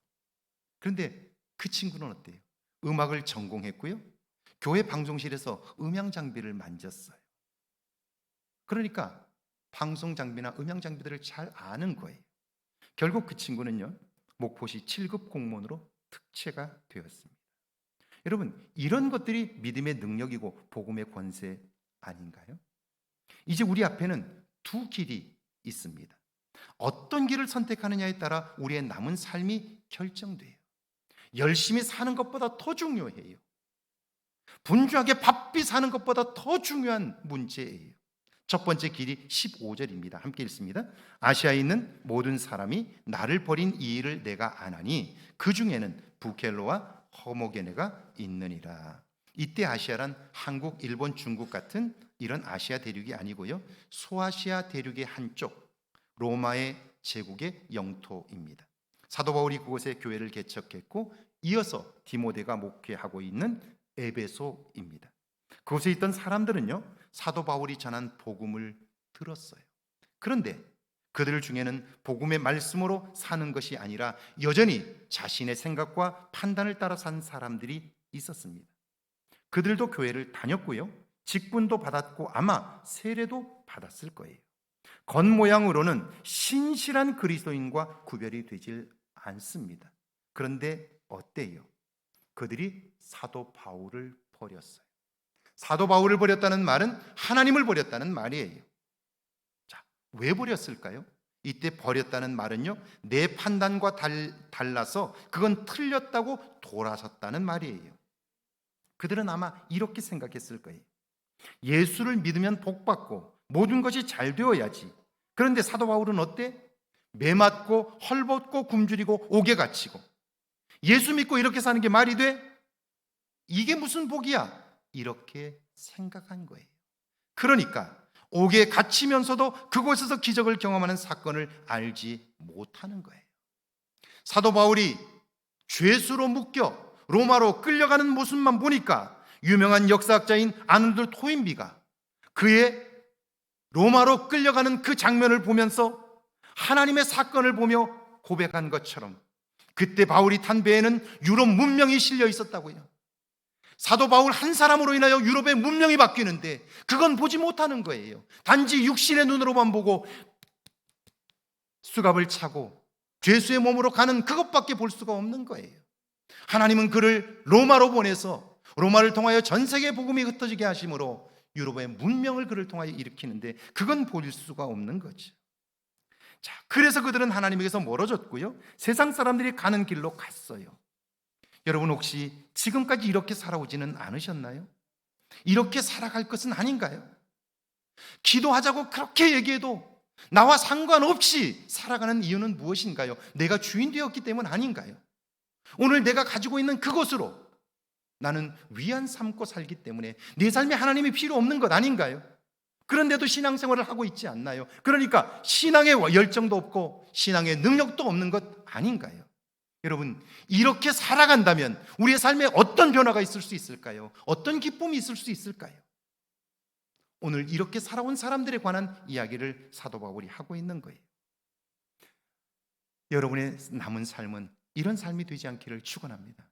그런데 그 친구는 어때요? 음악을 전공했고요. 교회 방송실에서 음향 장비를 만졌어요. 그러니까 방송 장비나 음향 장비들을 잘 아는 거예요. 결국 그 친구는요, 목포시 7급 공무원으로 특채가 되었습니다. 여러분, 이런 것들이 믿음의 능력이고 복음의 권세 아닌가요? 이제 우리 앞에는 두 길이 있습니다. 어떤 길을 선택하느냐에 따라 우리의 남은 삶이 결정돼요. 열심히 사는 것보다 더 중요해요. 분주하게 바삐 사는 것보다 더 중요한 문제예요. 첫 번째 길이 15절입니다. 함께 읽습니다. 아시아에 있는 모든 사람이 나를 버린 이 일을 내가 아나니 그 중에는 부켈로와 허모게네가 있느니라. 이때 아시아란 한국, 일본, 중국 같은 이런 아시아 대륙이 아니고요. 소아시아 대륙의 한쪽 로마의 제국의 영토입니다. 사도 바울이 그곳에 교회를 개척했고 이어서 디모데가 목회하고 있는 에베소입니다. 그곳에 있던 사람들은요, 사도 바울이 전한 복음을 들었어요. 그런데 그들 중에는 복음의 말씀으로 사는 것이 아니라 여전히 자신의 생각과 판단을 따라 산 사람들이 있었습니다. 그들도 교회를 다녔고요, 직분도 받았고 아마 세례도 받았을 거예요. 겉모양으로는 신실한 그리스도인과 구별이 되질 않습니다. 그런데 어때요? 그들이 사도 바울을 버렸어요. 사도 바울을 버렸다는 말은 하나님을 버렸다는 말이에요. 자, 왜 버렸을까요? 이때 버렸다는 말은요, 내 판단과 달라서 그건 틀렸다고 돌아섰다는 말이에요. 그들은 아마 이렇게 생각했을 거예요. 예수를 믿으면 복받고 모든 것이 잘 되어야지. 그런데 사도 바울은 어때? 매맞고 헐벗고 굶주리고 옥에 갇히고, 예수 믿고 이렇게 사는 게 말이 돼? 이게 무슨 복이야? 이렇게 생각한 거예요. 그러니까 옥에 갇히면서도 그곳에서 기적을 경험하는 사건을 알지 못하는 거예요. 사도 바울이 죄수로 묶여 로마로 끌려가는 모습만 보니까 유명한 역사학자인 아놀드 토인비가 그의 로마로 끌려가는 그 장면을 보면서 하나님의 사건을 보며 고백한 것처럼, 그때 바울이 탄 배에는 유럽 문명이 실려 있었다고요. 사도 바울 한 사람으로 인하여 유럽의 문명이 바뀌는데 그건 보지 못하는 거예요. 단지 육신의 눈으로만 보고 수갑을 차고 죄수의 몸으로 가는 그것밖에 볼 수가 없는 거예요. 하나님은 그를 로마로 보내서 로마를 통하여 전 세계 복음이 흩어지게 하심으로 유럽의 문명을 그를 통하여 일으키는데 그건 볼 수가 없는 거죠. 자, 그래서 그들은 하나님에게서 멀어졌고요, 세상 사람들이 가는 길로 갔어요. 여러분, 혹시 지금까지 이렇게 살아오지는 않으셨나요? 이렇게 살아갈 것은 아닌가요? 기도하자고 그렇게 얘기해도 나와 상관없이 살아가는 이유는 무엇인가요? 내가 주인 되었기 때문 아닌가요? 오늘 내가 가지고 있는 그것으로 나는 위안 삼고 살기 때문에 내 삶에 하나님이 필요 없는 것 아닌가요? 그런데도 신앙생활을 하고 있지 않나요? 그러니까 신앙의 열정도 없고 신앙의 능력도 없는 것 아닌가요? 여러분, 이렇게 살아간다면 우리의 삶에 어떤 변화가 있을 수 있을까요? 어떤 기쁨이 있을 수 있을까요? 오늘 이렇게 살아온 사람들에 관한 이야기를 사도 바울이 하고 있는 거예요. 여러분의 남은 삶은 이런 삶이 되지 않기를 축원합니다.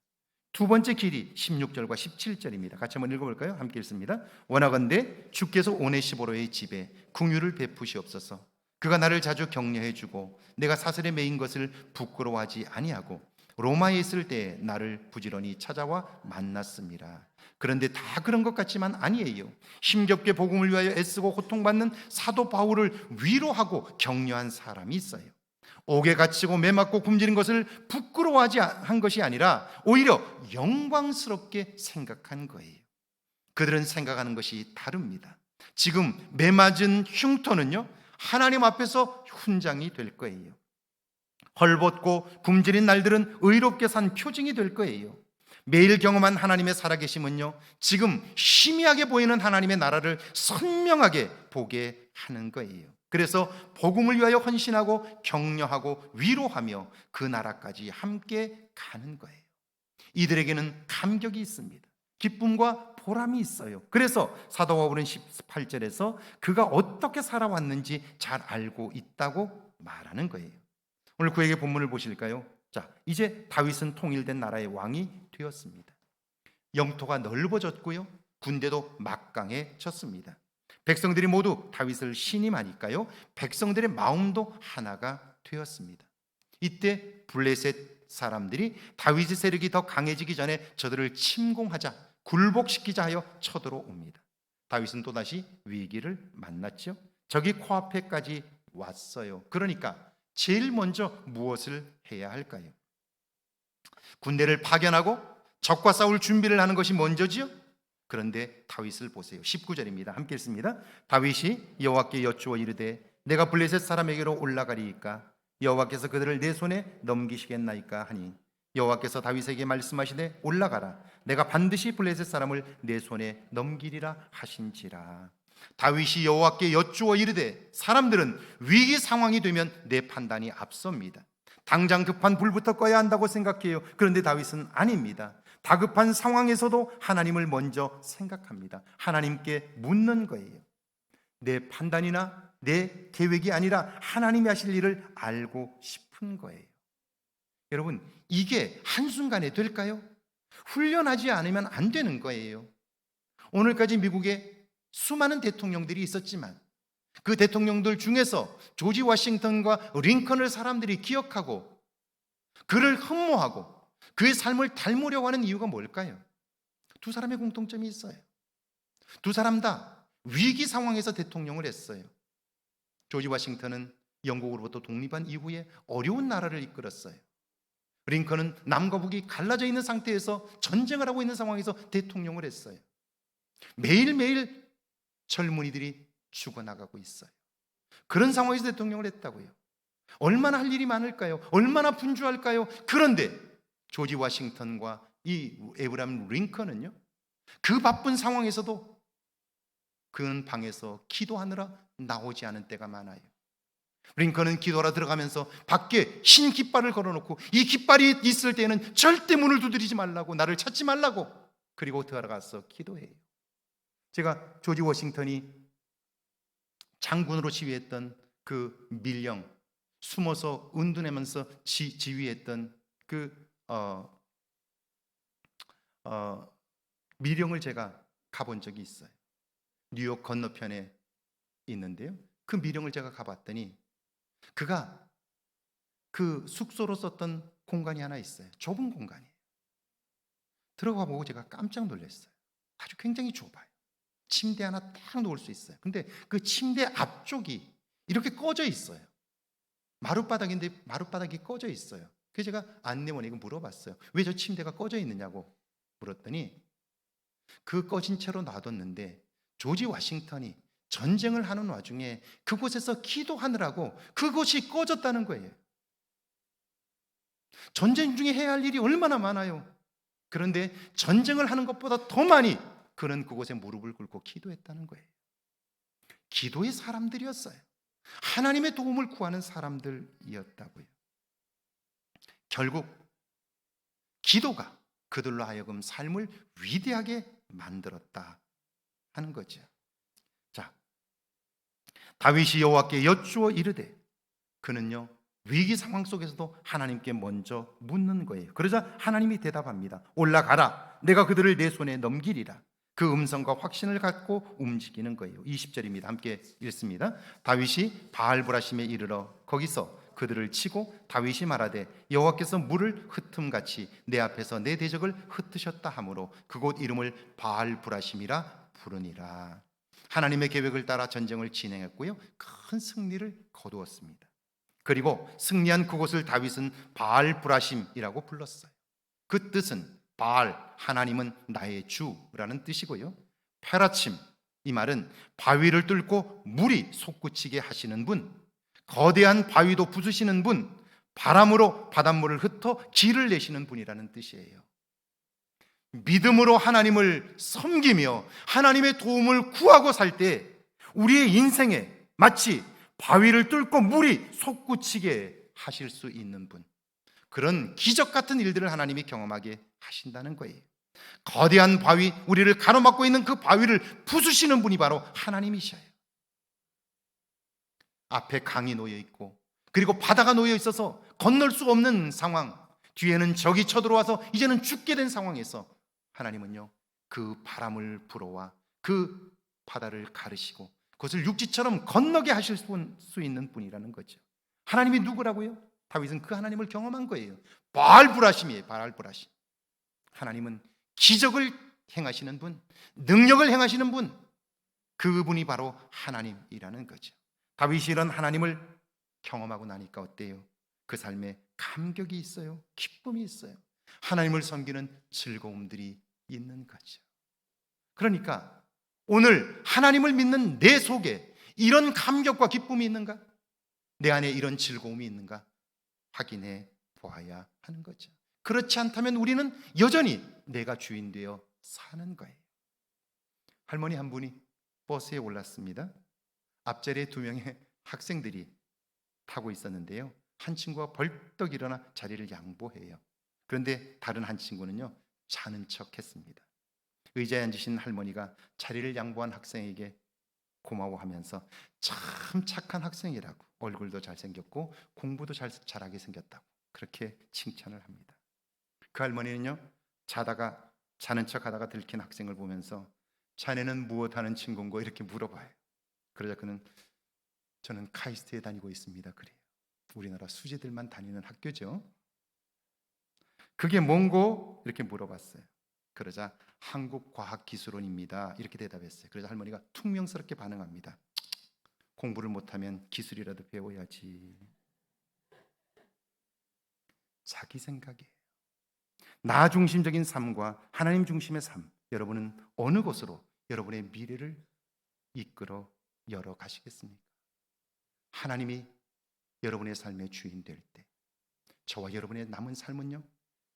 두 번째 길이 16절과 17절입니다. 같이 한번 읽어볼까요? 함께 읽습니다. 원하건대 주께서 오네시보로의 집에 긍휼을 베푸시옵소서. 그가 나를 자주 격려해 주고 내가 사슬에 매인 것을 부끄러워하지 아니하고 로마에 있을 때 나를 부지런히 찾아와 만났습니다. 그런데 다 그런 것 같지만 아니에요. 힘겹게 복음을 위하여 애쓰고 고통받는 사도 바울을 위로하고 격려한 사람이 있어요. 옥에 갇히고 매맞고 굶주린 것을 부끄러워하지 한 것이 아니라 오히려 영광스럽게 생각한 거예요. 그들은 생각하는 것이 다릅니다. 지금 매맞은 흉터는요, 하나님 앞에서 훈장이 될 거예요. 헐벗고 굶주린 날들은 의롭게 산 표징이 될 거예요. 매일 경험한 하나님의 살아계심은요, 지금 희미하게 보이는 하나님의 나라를 선명하게 보게 하는 거예요. 그래서 복음을 위하여 헌신하고 격려하고 위로하며 그 나라까지 함께 가는 거예요. 이들에게는 감격이 있습니다. 기쁨과 보람이 있어요. 그래서 사도 바울은 18절에서 그가 어떻게 살아왔는지 잘 알고 있다고 말하는 거예요. 오늘 그에게 본문을 보실까요? 자, 이제 다윗은 통일된 나라의 왕이 되었습니다. 영토가 넓어졌고요, 군대도 막강해졌습니다. 백성들이 모두 다윗을 신임하니까요, 백성들의 마음도 하나가 되었습니다. 이때 블레셋 사람들이 다윗의 세력이 더 강해지기 전에 저들을 침공하자, 굴복시키자 하여 쳐들어옵니다. 다윗은 또다시 위기를 만났죠. 적이 코앞에까지 왔어요. 그러니까 제일 먼저 무엇을 해야 할까요? 군대를 파견하고 적과 싸울 준비를 하는 것이 먼저지요. 그런데 다윗을 보세요. 19절입니다. 함께 읽습니다. 다윗이 여호와께 여쭈어 이르되 내가 블레셋 사람에게로 올라가리이까 여호와께서 그들을 내 손에 넘기시겠나이까 하니 여호와께서 다윗에게 말씀하시되 올라가라 내가 반드시 블레셋 사람을 내 손에 넘기리라 하신지라. 다윗이 여호와께 여쭈어 이르되 사람들은 위기 상황이 되면 내 판단이 앞섭니다. 당장 급한 불부터 꺼야 한다고 생각해요. 그런데 다윗은 아닙니다. 다급한 상황에서도 하나님을 먼저 생각합니다. 하나님께 묻는 거예요. 내 판단이나 내 계획이 아니라 하나님이 하실 일을 알고 싶은 거예요. 여러분, 이게 한순간에 될까요? 훈련하지 않으면 안 되는 거예요. 오늘까지 미국에 수많은 대통령들이 있었지만 그 대통령들 중에서 조지 워싱턴과 링컨을 사람들이 기억하고 그를 흠모하고 그의 삶을 닮으려고 하는 이유가 뭘까요? 두 사람의 공통점이 있어요. 두 사람 다 위기 상황에서 대통령을 했어요. 조지 워싱턴은 영국으로부터 독립한 이후에 어려운 나라를 이끌었어요. 링컨은 남과 북이 갈라져 있는 상태에서 전쟁을 하고 있는 상황에서 대통령을 했어요. 매일매일 젊은이들이 죽어나가고 있어요. 그런 상황에서 대통령을 했다고요. 얼마나 할 일이 많을까요? 얼마나 분주할까요? 그런데 조지 워싱턴과 이 에브라임 링컨은요, 그 바쁜 상황에서도 그는 방에서 기도하느라 나오지 않은 때가 많아요. 링컨은 기도하러 들어가면서 밖에 흰 깃발을 걸어놓고 이 깃발이 있을 때는 절대 문을 두드리지 말라고, 나를 찾지 말라고, 그리고 들어가서 기도해요. 제가 조지 워싱턴이 장군으로 지휘했던 그 밀령, 숨어서 은둔하면서 지휘했던 그 밀령을 제가 가본 적이 있어요. 뉴욕 건너편에 있는데요, 그 밀령을 제가 가봤더니 그가 그 숙소로 썼던 공간이 하나 있어요. 좁은 공간이에요. 들어가 보고 제가 깜짝 놀랐어요. 아주 굉장히 좁아요. 침대 하나 딱 놓을 수 있어요. 근데 그 침대 앞쪽이 이렇게 꺼져 있어요. 마룻바닥인데 마룻바닥이 꺼져 있어요. 그래서 제가 안내원에게 물어봤어요. 왜 저 침대가 꺼져 있느냐고 물었더니 그 꺼진 채로 놔뒀는데 조지 워싱턴이 전쟁을 하는 와중에 그곳에서 기도하느라고 그곳이 꺼졌다는 거예요. 전쟁 중에 해야 할 일이 얼마나 많아요. 그런데 전쟁을 하는 것보다 더 많이 그는 그곳에 무릎을 꿇고 기도했다는 거예요. 기도의 사람들이었어요. 하나님의 도움을 구하는 사람들이었다고요. 결국 기도가 그들로 하여금 삶을 위대하게 만들었다 하는 거죠. 자, 다윗이 여호와께 여쭈어 이르되, 그는요 위기 상황 속에서도 하나님께 먼저 묻는 거예요. 그러자 하나님이 대답합니다. 올라가라, 내가 그들을 내 손에 넘기리라. 그 음성과 확신을 갖고 움직이는 거예요. 20절입니다. 함께 읽습니다. 다윗이 바알브라심에 이르러 거기서 그들을 치고 다윗이 말하되, 여호와께서 물을 흩음같이 내 앞에서 내 대적을 흩으셨다 하므로 그곳 이름을 바알브라심이라 부르니라. 하나님의 계획을 따라 전쟁을 진행했고요, 큰 승리를 거두었습니다. 그리고 승리한 그곳을 다윗은 바알브라심이라고 불렀어요. 그 뜻은 바알, 하나님은 나의 주라는 뜻이고요, 페라침, 이 말은 바위를 뚫고 물이 솟구치게 하시는 분, 거대한 바위도 부수시는 분, 바람으로 바닷물을 흩어 길을 내시는 분이라는 뜻이에요. 믿음으로 하나님을 섬기며 하나님의 도움을 구하고 살 때 우리의 인생에 마치 바위를 뚫고 물이 솟구치게 하실 수 있는 분, 그런 기적 같은 일들을 하나님이 경험하게 하신다는 거예요. 거대한 바위, 우리를 가로막고 있는 그 바위를 부수시는 분이 바로 하나님이셔요. 앞에 강이 놓여 있고 그리고 바다가 놓여 있어서 건널 수 없는 상황, 뒤에는 적이 쳐들어와서 이제는 죽게 된 상황에서 하나님은요 그 바람을 불어와 그 바다를 가르시고 그것을 육지처럼 건너게 하실 수 있는 분이라는 거죠. 하나님이 누구라고요? 다윗은 그 하나님을 경험한 거예요. 바알브라심이에요. 바알브라심. 하나님은 기적을 행하시는 분, 능력을 행하시는 분, 그분이 바로 하나님이라는 거죠. 다윗이 이런 하나님을 경험하고 나니까 어때요? 그 삶에 감격이 있어요. 기쁨이 있어요. 하나님을 섬기는 즐거움들이 있는 거죠. 그러니까 오늘 하나님을 믿는 내 속에 이런 감격과 기쁨이 있는가? 내 안에 이런 즐거움이 있는가? 확인해 보아야 하는 거죠. 그렇지 않다면 우리는 여전히 내가 주인 되어 사는 거예요. 할머니 한 분이 버스에 올랐습니다. 앞자리에 2명의 학생들이 타고 있었는데요, 한 친구가 벌떡 일어나 자리를 양보해요. 그런데 다른 한 친구는요 자는 척 했습니다. 의자에 앉으신 할머니가 자리를 양보한 학생에게 고마워하면서 참 착한 학생이라고, 얼굴도 잘생겼고 공부도 잘하게 생겼다고 그렇게 칭찬을 합니다. 그 할머니는요 자는 척하다가 들킨 학생을 보면서 자네는 무엇하는 친구인고 이렇게 물어봐요. 그러자 그는 저는 카이스트에 다니고 있습니다 그래요. 우리나라 수지들만 다니는 학교죠. 그게 뭔고? 이렇게 물어봤어요. 그러자 한국과학기술원입니다 이렇게 대답했어요. 그러자 할머니가 퉁명스럽게 반응합니다. 공부를 못하면 기술이라도 배워야지. 자기 생각이에요. 나 중심적인 삶과 하나님 중심의 삶, 여러분은 어느 곳으로 여러분의 미래를 이끌어 열어 가시겠습니까? 하나님이 여러분의 삶의 주인 될 때, 저와 여러분의 남은 삶은요,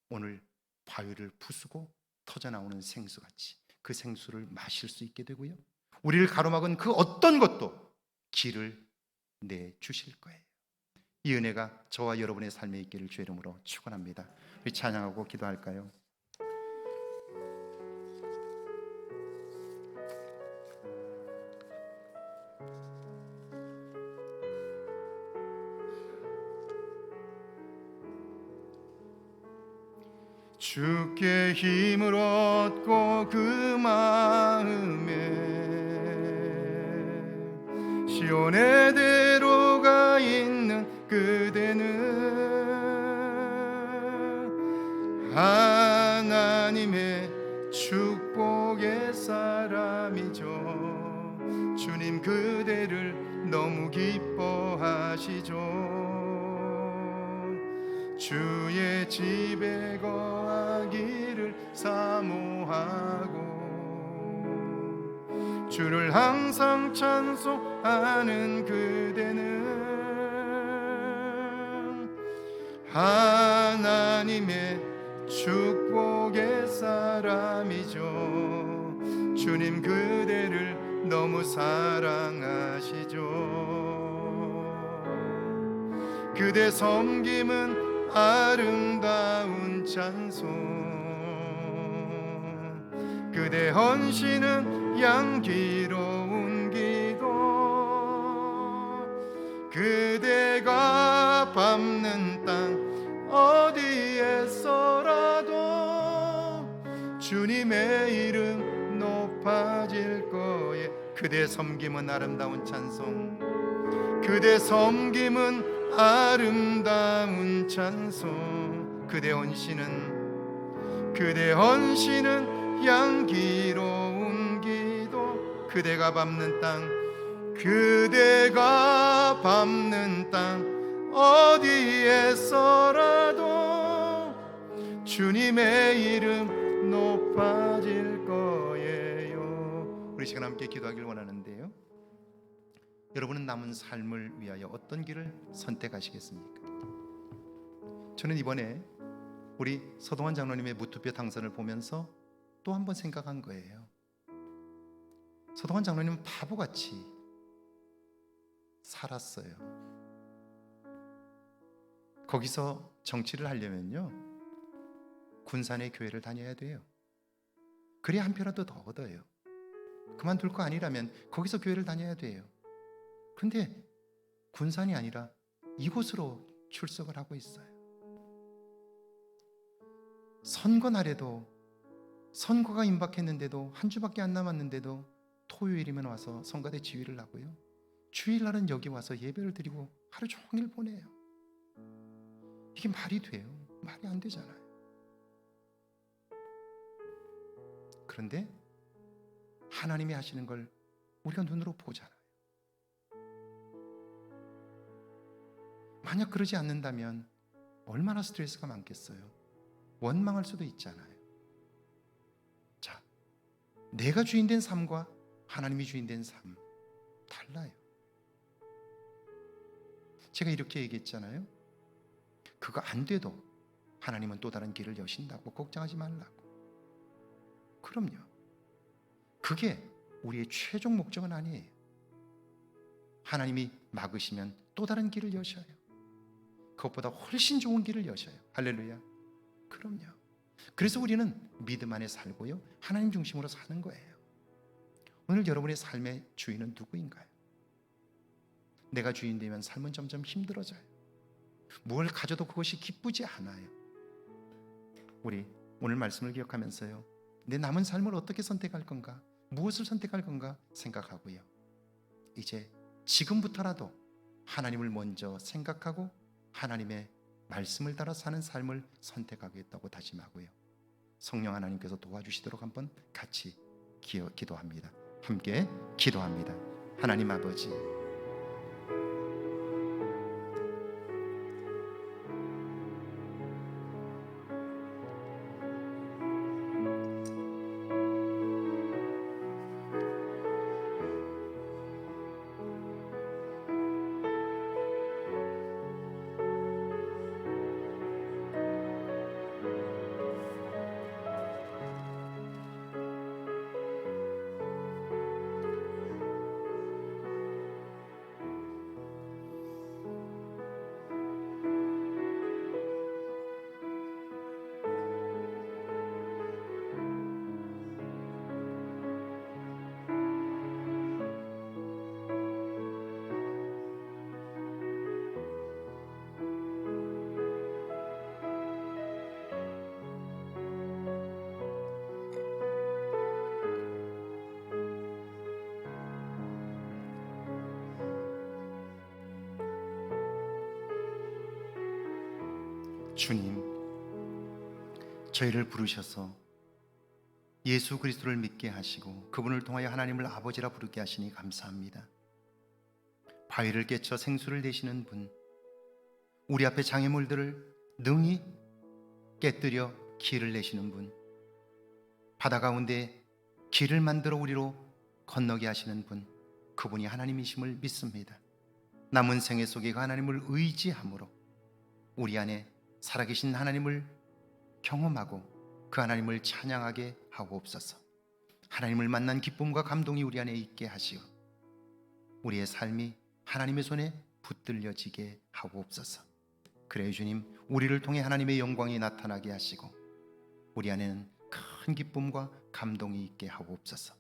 오늘 바위를 부수고 터져나오는 생수같이 그 생수를 마실 수 있게 되고요, 우리를 가로막은 그 어떤 것도 길을 내주실 거예요. 이 은혜가 저와 여러분의 삶에 있기를 주의 이름으로 축원합니다. 우리 찬양하고 기도할까요? 주께 힘을 얻고 그 마음에 시온의 대로가 있는 그대는 하나님의 축복의 사람이죠. 주님 그대를 너무 기뻐하시죠. 주의 집에 거하기를 사모하고 주를 항상 찬송하는 그대는 하나님의 축복의 사람이죠. 주님 그대를 너무 사랑하시죠. 그대 섬김은 아름다운 찬송, 그대 헌신은 향기로운 기도, 그대가 밟는 땅 어디에서라도 주님의 이름 높아질 거에. 그대 섬김은 아름다운 찬송, 그대 섬김은 아름다운 찬송, 그대 헌신은 향기로운 기도, 그대가 밟는 땅 어디에서라도 주님의 이름 높아질 거예요. 우리 시간 함께 기도하길 원하는데요, 여러분은 남은 삶을 위하여 어떤 길을 선택하시겠습니까? 저는 이번에 우리 서동환 장로님의 무투표 당선을 보면서 또 한 번 생각한 거예요. 서동환 장로님은 바보같이 살았어요. 거기서 정치를 하려면요, 군산의 교회를 다녀야 돼요. 그래야 한 표라도 더 얻어요. 그만둘 거 아니라면 거기서 교회를 다녀야 돼요. 근데 군산이 아니라 이곳으로 출석을 하고 있어요. 선거 날에도, 선거가 임박했는데도 한 주밖에 안 남았는데도 토요일이면 와서 성가대 지휘를 하고요, 주일날은 여기 와서 예배를 드리고 하루 종일 보내요. 이게 말이 돼요? 말이 안 되잖아요. 그런데 하나님이 하시는 걸 우리가 눈으로 보잖아요. 만약 그러지 않는다면 얼마나 스트레스가 많겠어요. 원망할 수도 있잖아요. 자, 내가 주인된 삶과 하나님이 주인된 삶 달라요. 제가 이렇게 얘기했잖아요. 그거 안 돼도 하나님은 또 다른 길을 여신다고, 걱정하지 말라고. 그럼요. 그게 우리의 최종 목적은 아니에요. 하나님이 막으시면 또 다른 길을 여셔요. 그것보다 훨씬 좋은 길을 여셔요. 할렐루야. 그럼요. 그래서 우리는 믿음 안에 살고요, 하나님 중심으로 사는 거예요. 오늘 여러분의 삶의 주인은 누구인가요? 내가 주인 되면 삶은 점점 힘들어져요. 뭘 가져도 그것이 기쁘지 않아요. 우리 오늘 말씀을 기억하면서요, 내 남은 삶을 어떻게 선택할 건가, 무엇을 선택할 건가 생각하고요, 이제 지금부터라도 하나님을 먼저 생각하고 하나님의 말씀을 따라 사는 삶을 선택하겠다고 다짐하고요, 성령 하나님께서 도와주시도록 한번 같이 기도합니다. 함께 기도합니다. 하나님 아버지, 주님, 저희를 부르셔서 예수 그리스도를 믿게 하시고 그분을 통하여 하나님을 아버지라 부르게 하시니 감사합니다. 바위를 깨쳐 생수를 내시는 분, 우리 앞에 장애물들을 능히 깨뜨려 길을 내시는 분, 바다 가운데 길을 만들어 우리로 건너게 하시는 분, 그분이 하나님이심을 믿습니다. 남은 생애 속에 그 하나님을 의지함으로 우리 안에 살아계신 하나님을 경험하고 그 하나님을 찬양하게 하옵소서. 하나님을 만난 기쁨과 감동이 우리 안에 있게 하시어 우리의 삶이 하나님의 손에 붙들려지게 하옵소서. 그래요 주님, 우리를 통해 하나님의 영광이 나타나게 하시고 우리 안에는 큰 기쁨과 감동이 있게 하옵소서.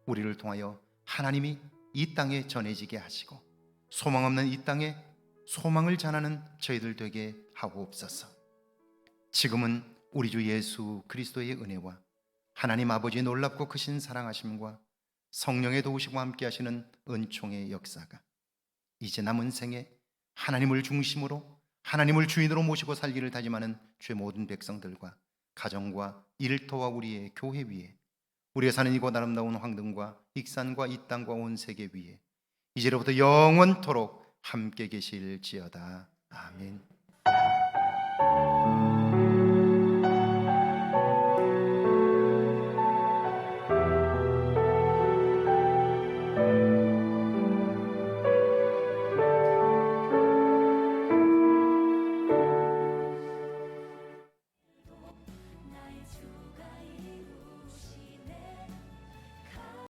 우리를 통하여 하나님이 이 땅에 전해지게 하시고 소망 없는 이 땅에 소망을 전하는 저희들 되게 하옵소서. 지금은 우리 주 예수 그리스도의 은혜와 하나님 아버지의 놀랍고 크신 사랑하심과 성령의 도우시고 함께 하시는 은총의 역사가 이제 남은 생에 하나님을 중심으로 하나님을 주인으로 모시고 살기를 다짐하는 주의 모든 백성들과 가정과 일터와 우리의 교회 위에, 우리가 사는 이곳 아름다운 황등과 익산과 이 땅과 온 세계 위에 이제로부터 영원토록 함께 계실지어다. 아멘.